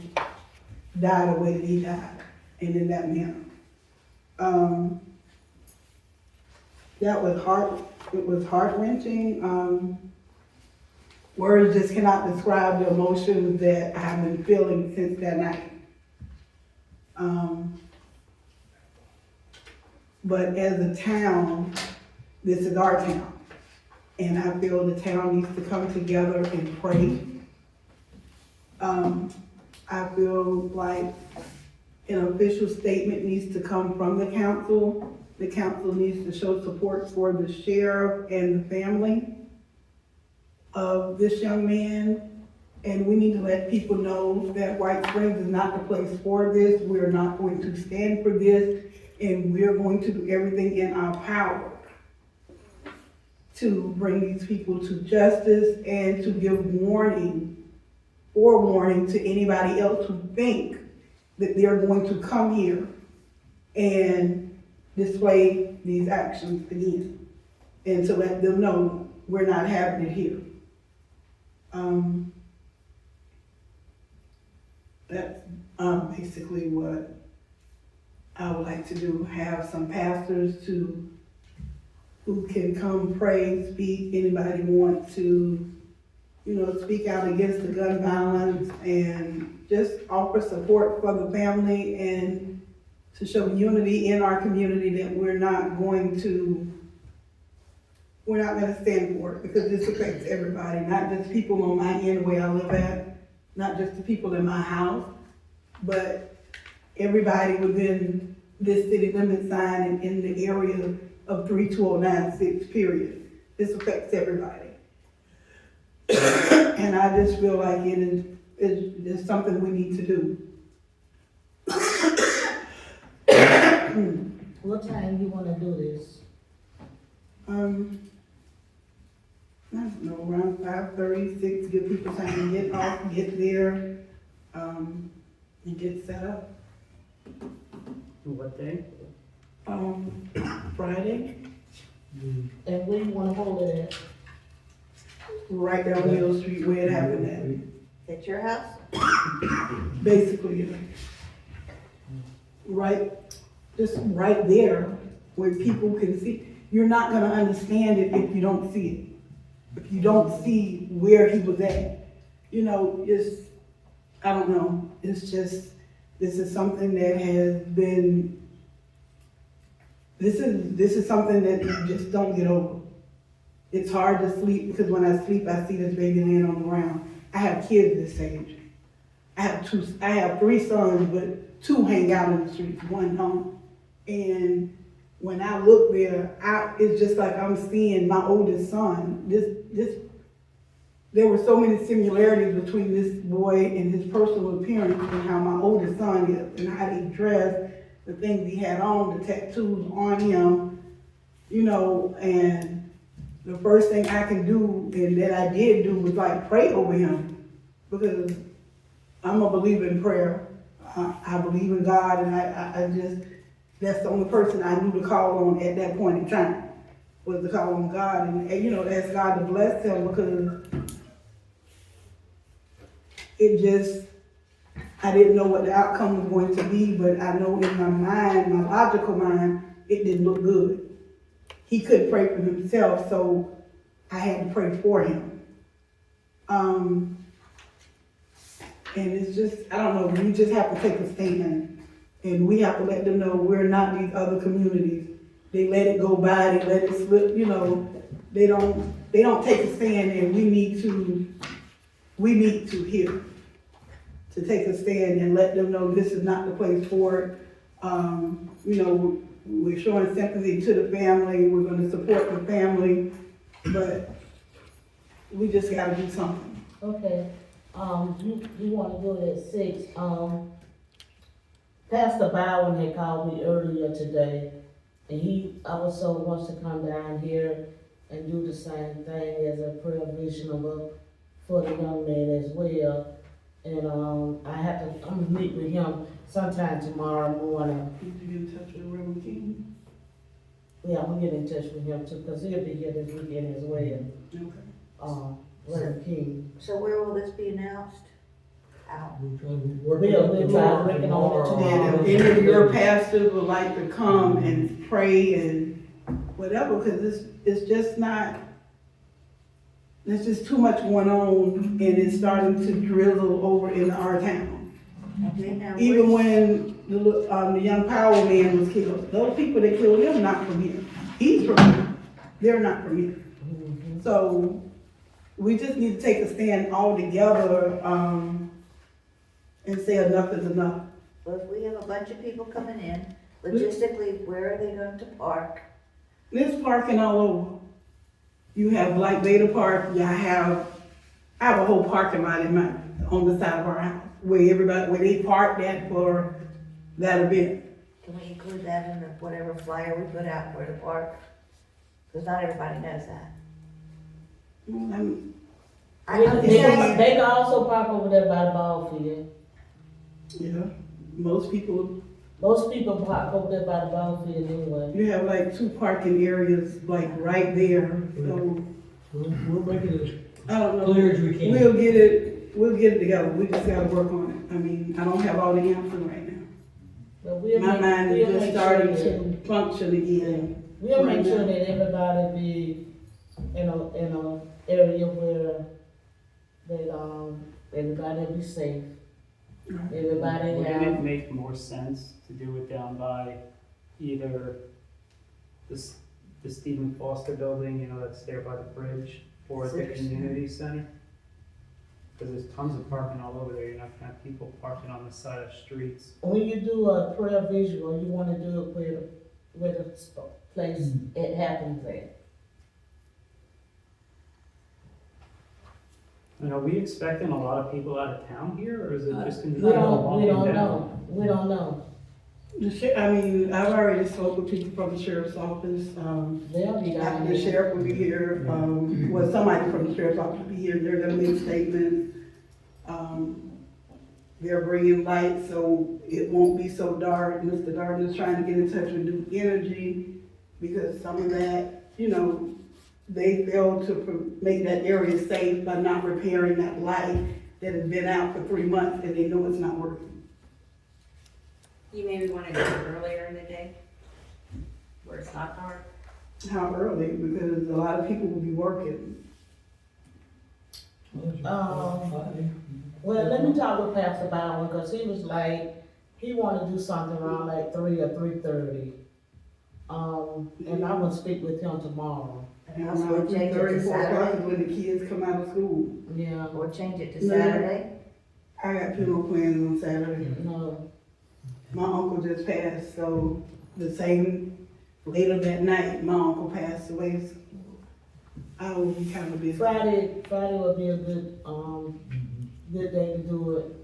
die the way that he died, and in that manner. That was it was heart-wrenching. Words just cannot describe the emotions that I've been feeling since that night. But as a town, this is our town. And I feel the town needs to come together and pray. I feel like an official statement needs to come from the council. The council needs to show support for the sheriff and the family of this young man. And we need to let people know that White Springs is not the place for this. We're not going to stand for this. And we're going to do everything in our power to bring these people to justice and to give warning to anybody else who think that they're going to come here and display these actions again. And to let them know we're not having it here. That's basically what I would like to do. Have some pastors who can come pray, speak. Anybody want to, speak out against the gun violence and just offer support for the family and to show unity in our community that we're not going to stand for it, because this affects everybody, not just people on my end where I live at, not just the people in my house, but everybody within this city limit sign and in the area of 32096, period. This affects everybody. And I just feel like it's something we need to do. What time you wanna do this? I don't know, around 5:36, give people time to get off, get there, and get set up. What day? Friday, And where you wanna hold it at? right down Mill Street where it happened At your house? at, basically. Right, just right there where people can see. You're not gonna understand it if you don't see it. If you don't see where he was at. I don't know, it's just, this is something that has been, this is something that you just don't get over. It's hard to sleep because when I sleep, I see this baby laying on the ground. I have kids this age. I have 3 sons, but 2 hang out in the streets, 1 don't. And when I look there, it's just like I'm seeing my oldest son. There were so many similarities between this boy and his personal appearance and how my oldest son is, and how he dressed, the things he had on, the tattoos on him, and the first thing I can do, and that I did do, was like pray over him, because I'm a believer in prayer. I believe in God, and I just, that's the only person I knew to call on at that point in time, was to call on God and ask God to bless him, because I didn't know what the outcome was going to be, but I know in my mind, my logical mind, it didn't look good. He couldn't pray for himself, so I had to pray for him. And it's just, I don't know, we just have to take a stand, and we have to let them know we're not these other communities they let it go by, they let it slip, you know, they don't take a stand, and we need to here to take a stand and let them know this is not the place for it. You know, we're showing sympathy to the family, we're gonna support the family, but we just gotta do something. Okay, you wanna do it at 6, Pastor Bowen had called me earlier today, and he also wants to come down here and do the same thing as a prayer vision for the young man as well. And, I'm gonna meet with him sometime tomorrow morning. Did you get in touch with Reverend King? Yeah, I'm gonna get in touch with him too, cause he'll be here this weekend as well. Okay. Reverend King. So where will this be announced? Out. We'll try to work We'll try to work it on it And if any of your pastors would like to come and pray and whatever, because it's just not, there's just too much going on, and it's starting to drizzle over in our town. Okay, now Even when the young Power man was killed, those people that killed him not from here. He's from here. They're not from here. So we just need to take a stand all together, and say enough is enough. Well, if we have a bunch of people coming in, logistically, where are they going to park? There's parking all over. You have like Vader Park, I have a whole parking lot on the side of our house, where they park that for that event. Can we include that in whatever flyer we put out for the park? Because not everybody knows that. I'm They saying, can also park over there by the ball field. Yeah, most people, Most people park over there by the ball field anyway. you have like 2 parking areas like right there, so We'll make it as I don't know. clear as we can. We'll get it together, we just gotta work on it. I mean, I don't have all the answers right now. But we'll My mind is just starting sure to function again. We'll right make sure now. that everybody be in a area where everybody will be safe. Everybody Wouldn't it have, make more sense to do it down by either the Stephen Foster building, you know, that's there by the bridge, or the Civic Center. community center? Because there's tons of parking all over there, you're not gonna have people parking on the side of streets. when you do a prayer visual, you wanna do it where the place it happens at. And are we expecting a lot of people out of town here, or is it just gonna be We people don't walking down? know, we don't know. I've already spoke with people from the sheriff's office, They'll be down the there. sheriff will be here, well, somebody from the sheriff's office will be here, they're gonna make statements. They're bringing lights, so it won't be so dark. Mr. Darden is trying to get in touch with Duke Energy, because some of that, you know, they failed to make that area safe by not repairing that light that has been out for 3 months, and they know it's not working. You maybe wanna do it earlier in the day, where it's not dark. How early? Because a lot of people will be working. Well, let me talk with Pastor Bowen, cause he was like, he wanna do something around like 3 or 3:30. And I'm gonna speak with him tomorrow. and also we'll change it 3:30, to 4 o'clock Saturday, is when the kids come out of school. Yeah, or change it to No. Saturday. I got funeral plans on Saturday. no, My uncle just passed, so the same, later that night, my uncle passed away. So I will be kind of busy. Friday would be a good day to do it.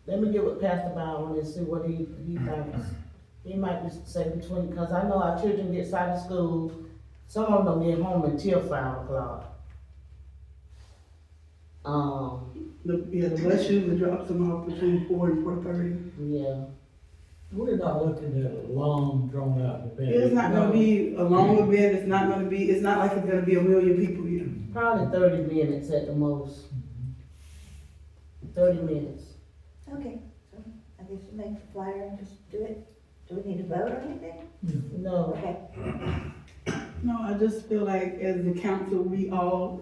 Let me get with Pastor Bowen and see what he thinks. He might be say between, cause I know our children get out of school, some of them get home until 5 o'clock. The bus usually drops them off between 4 and 4:30. Yeah, We're not looking at a long, drawn out event. It's not gonna be a long event, it's not like it's gonna be 1 million people here. probably 30 minutes at the most. 30 minutes. Okay, so I guess you make the flyer and just do it. Do we need to vote or anything? No, Okay, No, I just feel like as the council, we all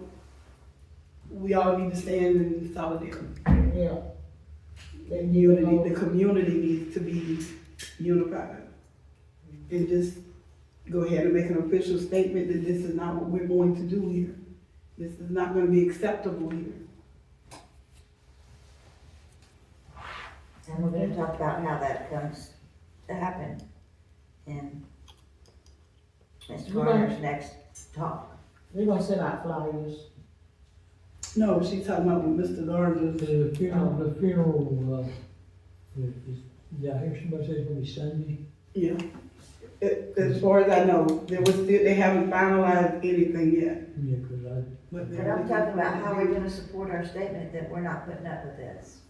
need to stand in solidarity. yeah. The community needs to be unified. And just go ahead and make an official statement that this is not what we're going to do here. This is not gonna be acceptable here. And we're gonna talk about how that comes to happen in Mr. Garner's next talk. We're gonna send out flyers. No, she's talking about with Mr. Garner's. The funeral, did I hear somebody say it's gonna be Sunday? Yeah. As far as I know, they haven't finalized anything yet. Yeah, 'cause I, But But I'm talking about how we're gonna support our statement that we're not putting up with this.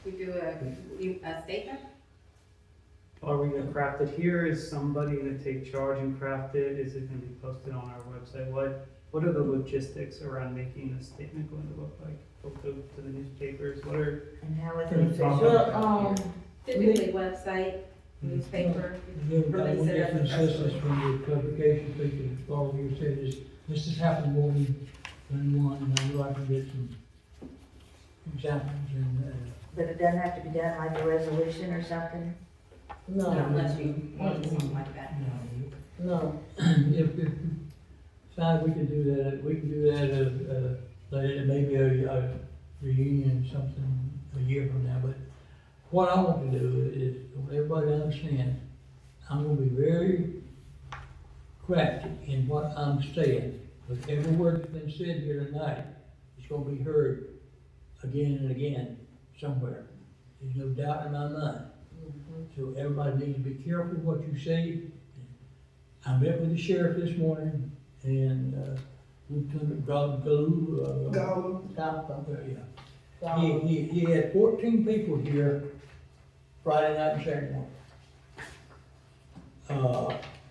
We do a statement? Are we gonna craft it here? Is somebody gonna take charge and craft it? Is it gonna be posted on our website? What are the logistics around making a statement going to look like? Will it go to the newspapers? What are, And how is it Pretty official? Well, Typically website, newspaper. We've got Release one it as a different press systems from the publication people, as far as you said, this has happened more than one, and I know I can get some examples and, But it doesn't have to be done like a resolution or something? no, Unless you want something like that. no. if, decide we can do that, later, maybe a reunion, something a year from now, but what I want to do is, I want everybody to understand, I'm gonna be very crafty in what I'm saying, because every word that's been said here tonight is gonna be heard again and again somewhere. There's no doubt in my mind. So everybody needs to be careful what you say. I met with the sheriff this morning, and, Lieutenant Galoo, Gospel. he had 14 people here Friday night and Saturday morning.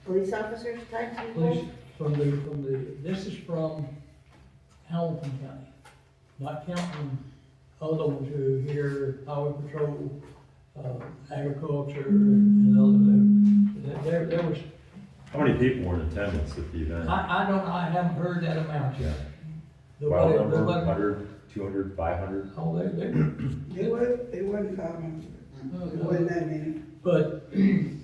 Police officers type Police people? this is from Hamilton County, not counting other ones who are here, Highway Patrol, agriculture, and other, there was, How many people were in attendance at the event? I haven't heard that amount yet. Well, number, Nobody, 100, 200, 500? oh, They wasn't 500. It wasn't that many. but it's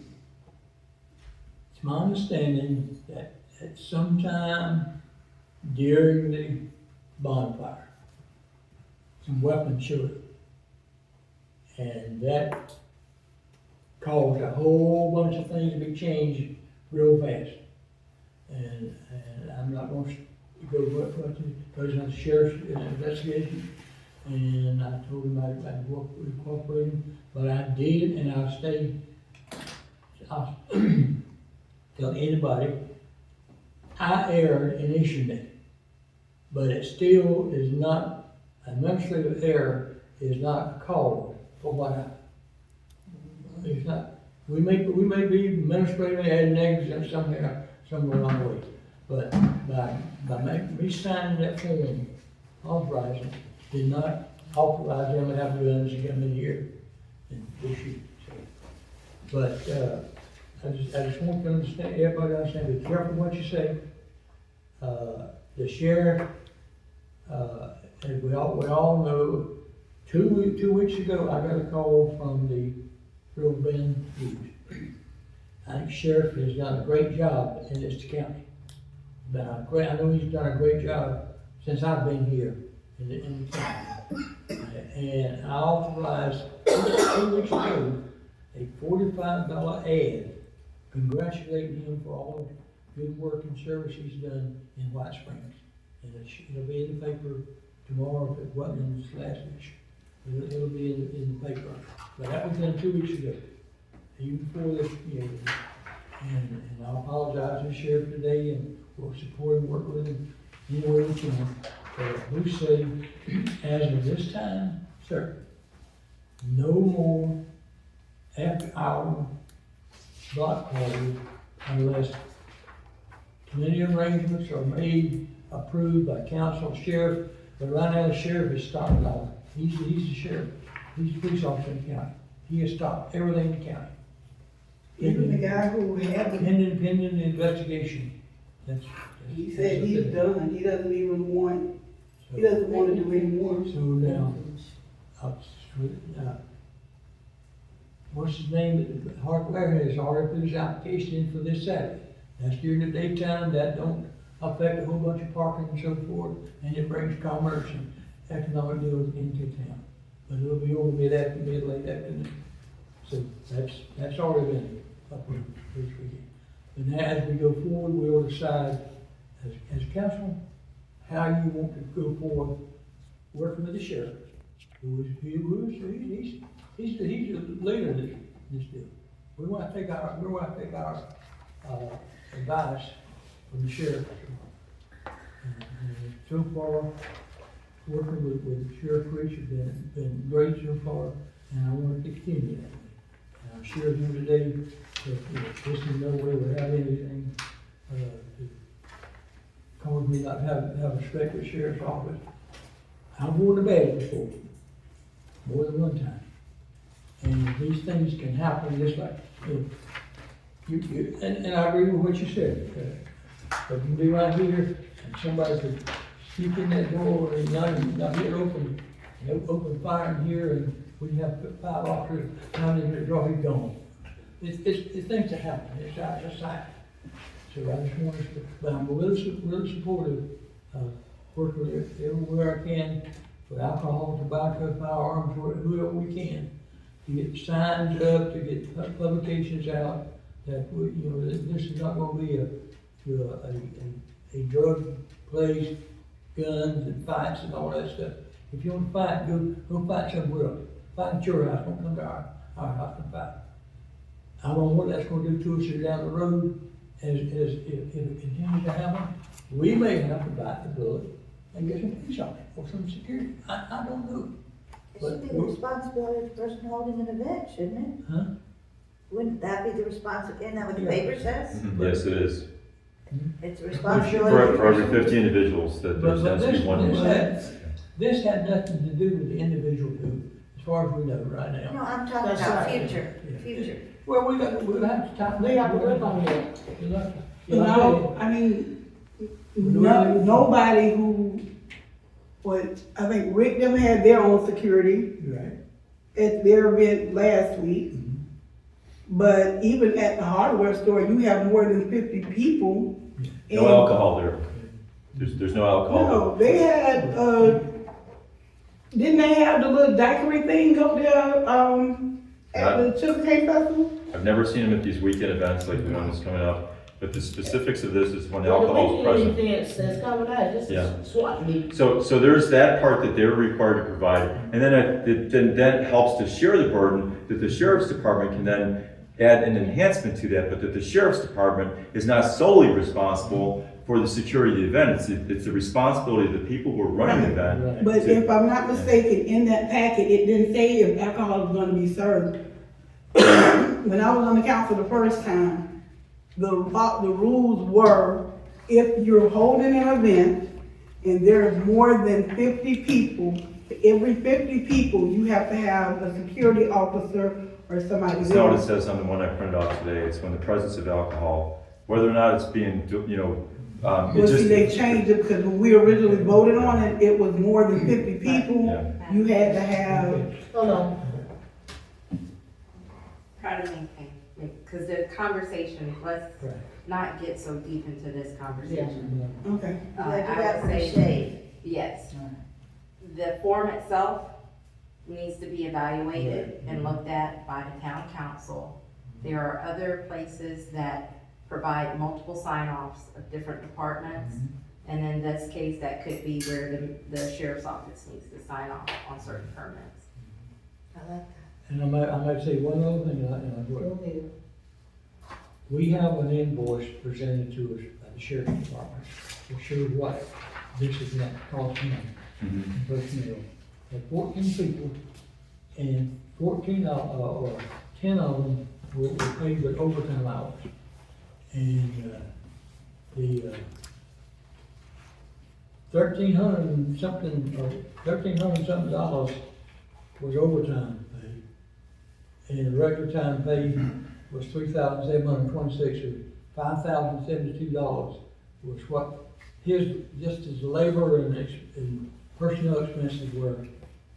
my understanding that at some time during the bonfire, some weapons showed up. And that caused a whole bunch of things to be changed real fast. And I'm not going to go what because of the sheriff's investigation. And I told him I'd work with cooperate him, but I did, and I'll tell anybody, I erred in issuing it. But it still is not, administrative error is not a cause for what happened. It's not, we may be administratively had negligence somewhere along the way. But by me signing that form authorizing, did not authorize them to have guns and come in here and shoot. But, I just want to understand, everybody understand, be careful what you say. The sheriff, as we all know, two weeks ago, I got a call from the Rio Bend News. I think sheriff has done a great job in this county. I know he's done a great job since I've been here in the county. And I authorized 2 weeks ago a $45 ad congratulating him for all the good work and service he's done in White Springs. And it'll be in the paper tomorrow if it wasn't in this last issue. It'll be in the paper. But that was done 2 weeks ago, even before this meeting. And I apologize to the sheriff today, and we'll support and work with him any way we can. But we say, as of this time, sir, no more after-hour block parties unless committee arrangements are made, approved by council, sheriff. But right now, the sheriff has stopped it all. He's the sheriff. He's the police officer in the county. He has stopped everything in the county. Even the guy who had the, Pending the investigation. he said he's done, he doesn't even want, he doesn't want to do any more. So now, what's his name? Hardware has already put his application in for this Saturday. That's during the daytime, that don't affect a whole bunch of parking and so forth, and it brings commerce and economic deals into town. But it'll be over late afternoon. So that's already been approved this weekend. But now as we go forward, we'll decide as council, how you want to go forward, working with the sheriff. He's the leader of this deal. We want to take our advice from the sheriff. And so far, working with Sheriff Rich has been great so far, and I want to continue that. And I'm sure here today that this is no way we have anything to cause me not have respect for the sheriff's office. I've worn the badge before, more than one time. And these things can happen just like, and I agree with what you said. But you can be right here, and somebody could sneak in that door and not get open, open fire in here, and we have 5 officers down in the door, he's gone. It's things that happen, it's out of sight. So I just want to, but I'm really supportive of working with everywhere I can with alcohol, tobacco, firearms, whoever we can, to get signs up, to get publications out, that this is not going to be a drug place, guns and fights and all that stuff. If you want to fight, go fight somewhere else. Fight at your house, don't come to our house and fight. I don't know what that's going to do to us down the road. As if it continues to happen, we may have to bite the bullet and get some police on it or some security. I don't know. It should be the responsibility of the person holding an event, shouldn't it? Huh? Wouldn't that be the responsibility, isn't that what the paper says? Yes, it is. It's a responsibility. For every 50 individuals, that there has to be one. This had nothing to do with the individual too, as far as we know right now. No, I'm talking That's about right. future. Well, we'll have to talk. We have to work on that. I mean, nobody who, I think Rick them had their own security Right. at their event last week. Mhm. But even at the hardware store, you have more than 50 people. No and- alcohol there. There's no alcohol. No, they had, didn't they have the little daiquiri thing up there, at the Sugar Cane Festival? I've never seen them at these weekend events like the one that's coming up, but the specifics of this is when Well, alcohol is the present. weekend events that's coming out, this Yeah. is SWAT meeting. So there's that part that they're required to provide, and then that helps to share the burden that the sheriff's department can then add an enhancement to that, but that the sheriff's department is not solely responsible for the security of the event. It's the responsibility of the people who are running the event. Right. But if I'm not mistaken, in that packet, it didn't say if alcohol was gonna be served. When I was on the council the first time, the rules were, if you're holding an event and there's more than 50 people, for every 50 people, you have to have a security officer or somebody It's not what it there. says on the one I printed off today. It's when the presence of alcohol, whether or not it's being, Well, see, they changed it because when we originally voted on it, it was more than 50 people. Yeah. You had to have, Hold on. Try to maintain, because the conversation, let's Right. not get so deep into this conversation. okay. You gotta do I that would for the say- shade. Yes. The form itself needs to be evaluated and looked at by the town council. There are other places that provide multiple sign-offs of different departments. And in this case, that could be where the sheriff's office needs to sign off on certain permits. I like And I might say one other thing, and I that. would. Go ahead. We have an invoice presented to us by the sheriff's department to show what this is going to cost them Mhm. in personnel. There are 14 people, and 10 of them were paid with overtime hours. And the $1,300 something dollars was overtime pay. And regular time pay was $3,726, or $5,072 was what his, just his labor and personnel expenses were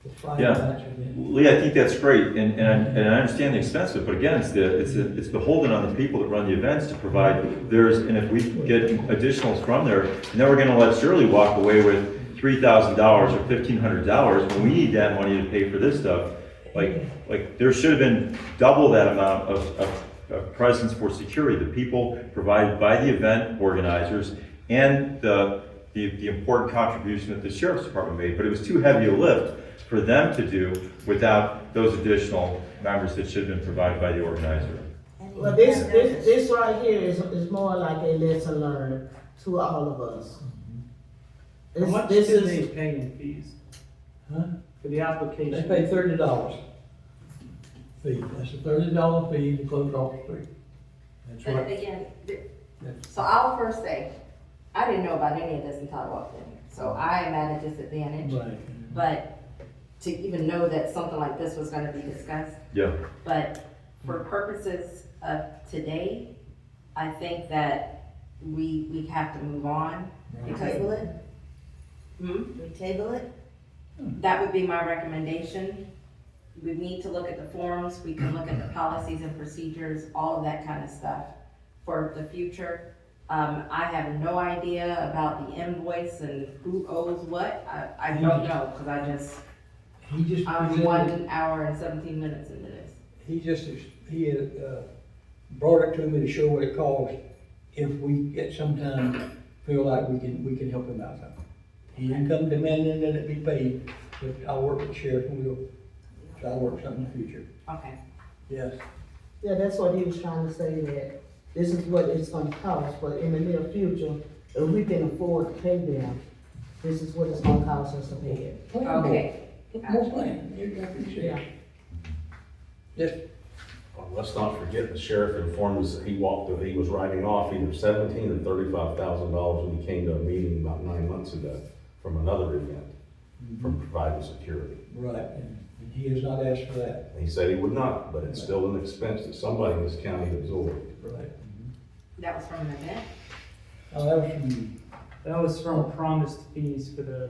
the 5 Yeah. events again. Lee, I think that's great, and I understand the expense of it, but again, it's beholden on the people that run the events to provide and if we get additionals from there, and then we're gonna let Shirley walk away with $3,000 or $1,500 when we need that money to pay for this stuff. Like there should have been double that amount of presence for security, the people provided by the event organizers and the important contribution that the sheriff's department made, but it was too heavy a lift for them to do without those additional members that should have been provided by the organizer. Well, this right here is more like a lesson learned to all of us. How much This did is, they pay in fees Huh? for the application? They pay $30 fee, that's a $30 fee to close off the street. That's But right. again, so I'll first say, I didn't know about any of this until I walked in here. So I am at a disadvantage. Right. But to even know that something like this was gonna be discussed. Yeah. But for purposes of today, I think that we have to move on. We Because, table it? Hmm? We table it? That would be my recommendation. We need to look at the forms, we can look at the policies and procedures, all of that kind of stuff for the future. I have no idea about the invoice and who owes what. I don't know, because I'm presented, 1 hour and 17 minutes into this. he had, brought it to me to show what it costs if we at some time feel like we can help him out. He didn't come demanding that it be paid, but I'll work with the sheriff and I'll work something in the future. Okay. Yes. yeah, that's what he was trying to say, that this is what it's gonna cost, but in the near future, if we can afford to pay them, this is what it's gonna cost us to pay it. Okay. More plan, you're exactly Yeah. right. Yes, Let's not forget, the sheriff informed us that he was writing off either $17,000 or $35,000 when he came to a meeting about 9 months ago from another event, from providing security. right, and he has not asked for that. And he said he would not, but it's still an expense that somebody in this county absorbed. Right. That was from an event? Oh, that was from. That was from promised fees for the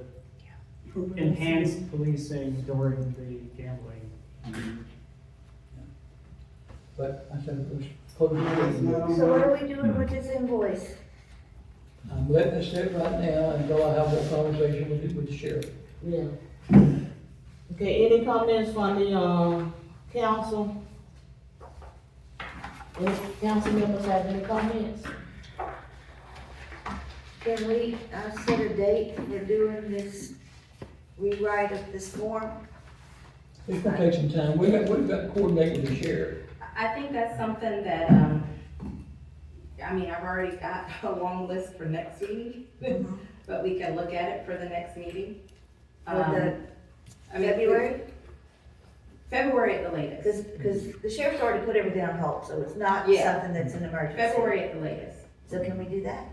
enhanced policing during the gambling. But I said, let's close the So what are we doing with this invoice? I'm letting it sit right now until I have a conversation with the sheriff. Yeah. Okay, any comments from the, council? Any council members have any comments? Can we, set a date for doing this rewrite of this form? It's gonna take some time. We've got to coordinate with the sheriff. I think that's something that, I mean, I've already got a long list for next meeting, but we can look at it for the next meeting. For the I mean, February? February at the latest. Because the sheriff's already put everything on hold, so it's not Yeah. something that's an emergency. February at the latest. So can we do that?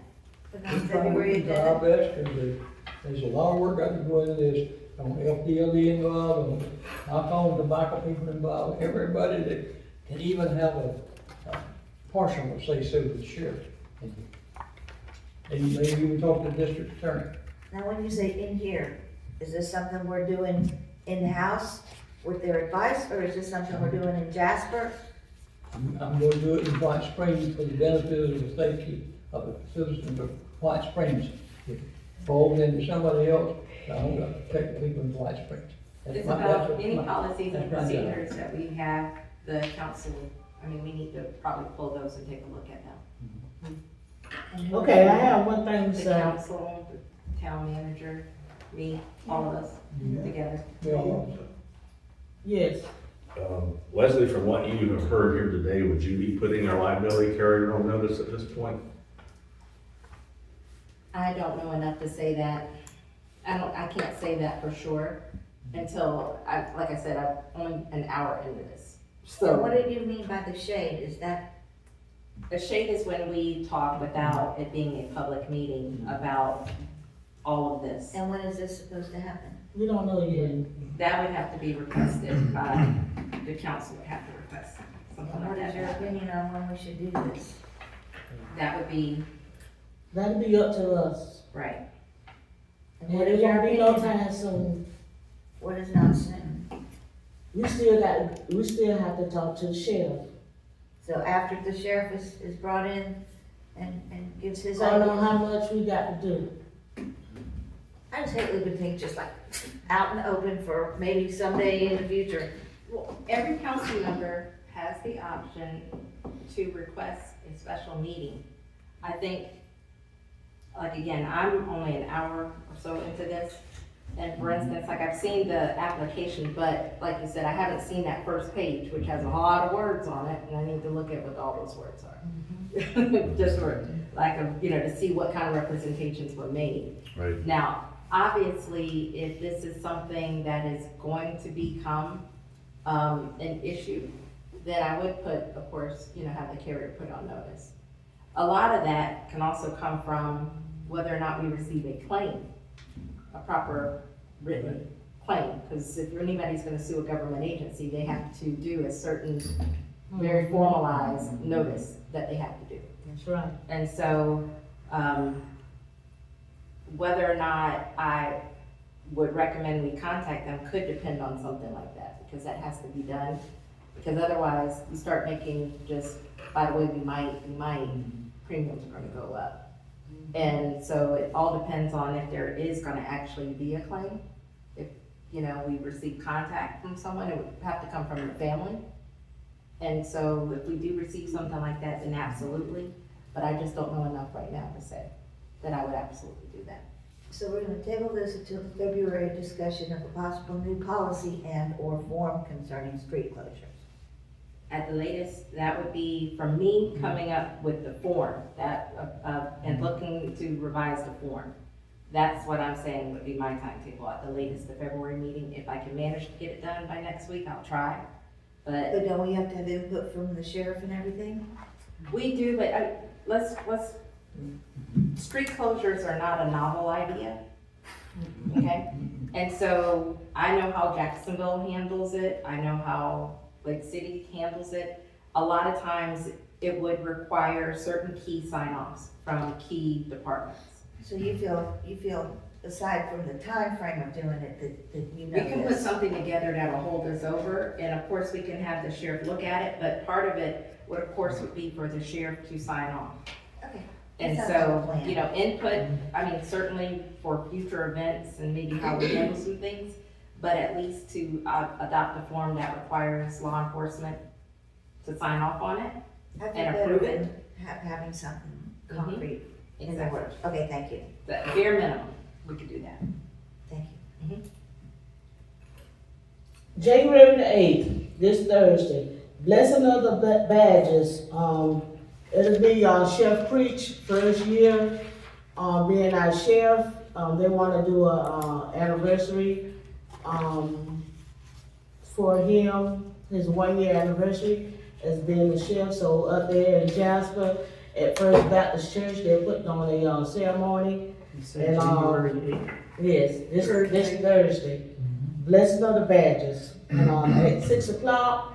For the We're February trying our agenda? best, because there's a lot of work got to go into this. On FDLE involved, on alcohol, tobacco people involved, everybody that can even have a partial say so with the sheriff. And maybe even talk to the district attorney. Now, when you say in here, is this something we're doing in-house with their advice, or is this something we're doing in Jasper? I'm going to do it in White Springs for the benefit of the safety of the citizens of White Springs. If it falls into somebody else, I don't got to protect the people in White Springs. It's That's about what any policies and that's my job. procedures that we have, the council, I mean, we need to probably pull those and take a look at them. And who- Okay, I have one thing to The say. council, the town manager, me, all of us together. We all know. Yes, Leslie, from what you have heard here today, would you be putting our liability carrier on notice at this point? I don't know enough to say that. I can't say that for sure until, like I said, I'm only an hour into this. So what did you mean by the shade? Is that, A shade is when we talk without it being a public meeting about all of this. and when is this supposed to happen? we don't know yet. That would have to be requested by, the council would have to request something And like what is your that. opinion on when we should do this? That would be, That'll be up to us. right. And And what is it your won't be no opinion? time soon. What is not soon? We still have to talk to the sheriff. So after the sheriff is brought in and gives his I don't know ideas? how much we got to do. I just hate leaving things just like out in the open for maybe someday in the future. Well, every council member has the option to request a special meeting. I think, like, again, I'm only an hour or so into this. And for instance, like, I've seen the application, but like you said, I haven't seen that first page, which has a lot of words on it, and I need to look at what all those words are. Just for lack of, to see what kind of representations were made. Right. Now, obviously, if this is something that is going to become an issue, then I would put, of course, have the carrier put on notice. A lot of that can also come from whether or not we receive a claim, a proper written claim, because if anybody's gonna sue a government agency, they have to do a certain very formalized notice that they have to do. That's right. And so, whether or not I would recommend we contact them could depend on something like that, because that has to be done. Because otherwise, you start making just, by the way, we might, premiums are gonna go up. And so it all depends on if there is gonna actually be a claim. If, we receive contact from someone, it would have to come from the family. And so if we do receive something like that, then absolutely, but I just don't know enough right now to say that I would absolutely do that. So we're gonna table this until the February discussion of a possible new policy and/or form concerning street closures. At the latest, that would be from me coming up with the form, and looking to revise the form. That's what I'm saying would be my timetable, at the latest, the February meeting. If I can manage to get it done by next week, I'll try. But But don't we have to have input from the sheriff and everything? we do, but street closures are not a novel idea, okay? And so I know how Jacksonville handles it, I know how Lake City handles it. A lot of times it would require certain key sign-offs from key departments. So you feel aside from the time frame of doing it, that you know We can put this? something together that'll hold us over, and of course, we can have the sheriff look at it, but part of it would, of course, would be for the sheriff to sign off. Okay. And That sounds so, like a plan. input, certainly for future events and maybe how we handle some things, but at least to adopt a form that requires law enforcement to sign off on it. I think and better approve than having something concrete in the Exactly. works. Okay, thank you, The bare minimum, we could do that. thank you. January the 8th, this Thursday, blessing of the badges, it'll be, Chef Preach, first year, being our chef, they wanna do a, anniversary, for him, his 1 year anniversary as being the chef, so up there in Jasper, at First Baptist Church, they're putting on a, ceremony. You said And, January 8th. Yes, this Thursday. Blessing of the badges, and at 6 o'clock.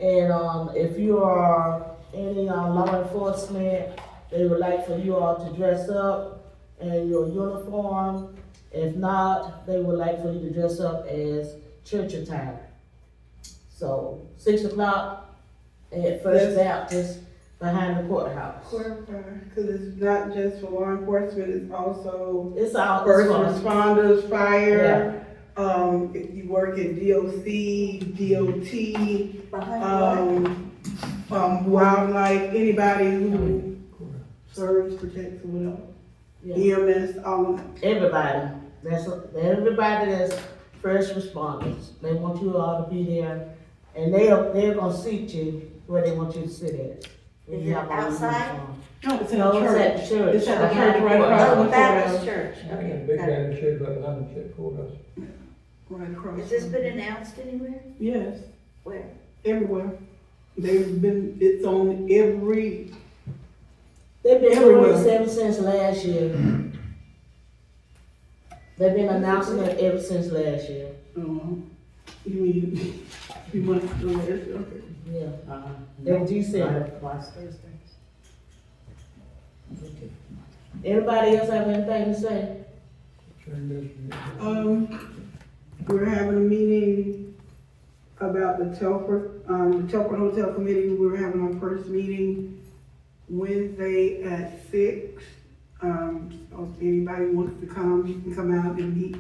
And if you are any law enforcement, they would like for you all to dress up in your uniform. If not, they would like for you to dress up as church attire. So 6 o'clock at First Baptist behind the courthouse. Because it's not just for law enforcement, it's also It's all first fun. responders, fire. If you work in DOC, DOT, wildlife, anybody who serves, protects, or whatever. Yeah. EMS, all of them. Everybody, everybody that's first responders, they want you all to be there, and they're gonna seat you where they want you to sit at. When Is you it have on the outside? uniform. No, it's in No, the it's at church. the church. It's at the behind church right across courthouse. Oh, the Baptist courthouse. Church, okay. Big got it. banner shed right behind the church courthouse. Right across. Has this been announced anywhere? Yes, Where? everywhere. It's on every, They've been doing Everywhere. this ever since last year. They've been announcing it ever since last year. you mean, you want to do this, okay. Yeah. In December. Last Thursday. Anybody else have anything to say? we're having a meeting about the Telford Hotel Committee. We're having our first meeting Wednesday at 6. So if anybody wants to come, you can come out and meet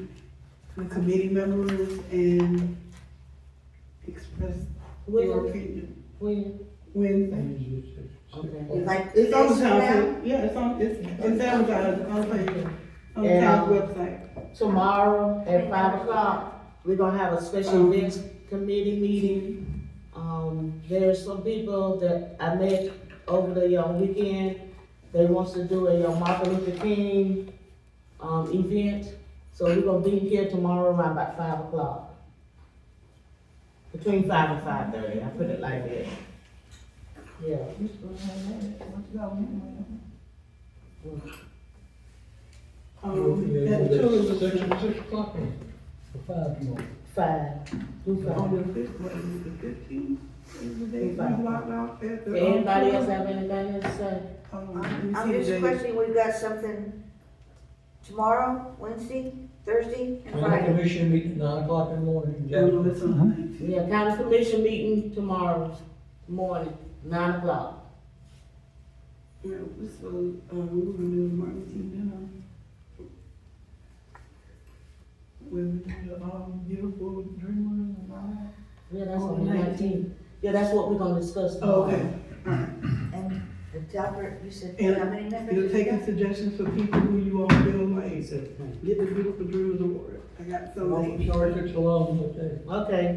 the committee members and express your opinion. Wednesday. Okay. Like It's on the this now? town, yeah, it's advertised on the And, town website. Tomorrow at 5 o'clock, we're gonna have a special events committee meeting. There's some people that I met over the weekend, they wants to do a Martin Luther King, event. So we're gonna be here tomorrow around about 5 o'clock. Between 5 and 5:30, I put it like that. Yeah. At 2 6 o'clock or 5 tomorrow. 5. Do 5. on the 15th, is the day we blocked off at the. Anybody else have anything to say? I'm just questioning, we've got something tomorrow, Wednesday, Thursday, and County Friday. commission meeting 9 o'clock in the morning. in Oh, no, Jasper. it's on the 19th. Yeah, county commission meeting tomorrow morning, 9 o'clock. Yeah, so, we were gonna do the Martin Luther King dinner. With the, beautiful dreamers and all that. Yeah, that's on the 19th. Yeah, that's what we're gonna discuss Oh, tomorrow. okay. And the Delbert, you said, And how many members? You're you taking got? suggestions for people who you all feel like He said, get the beautiful dreamers award. I got some names. Sergeant Shalom, okay. Okay.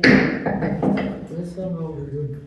Let's go home. Very good.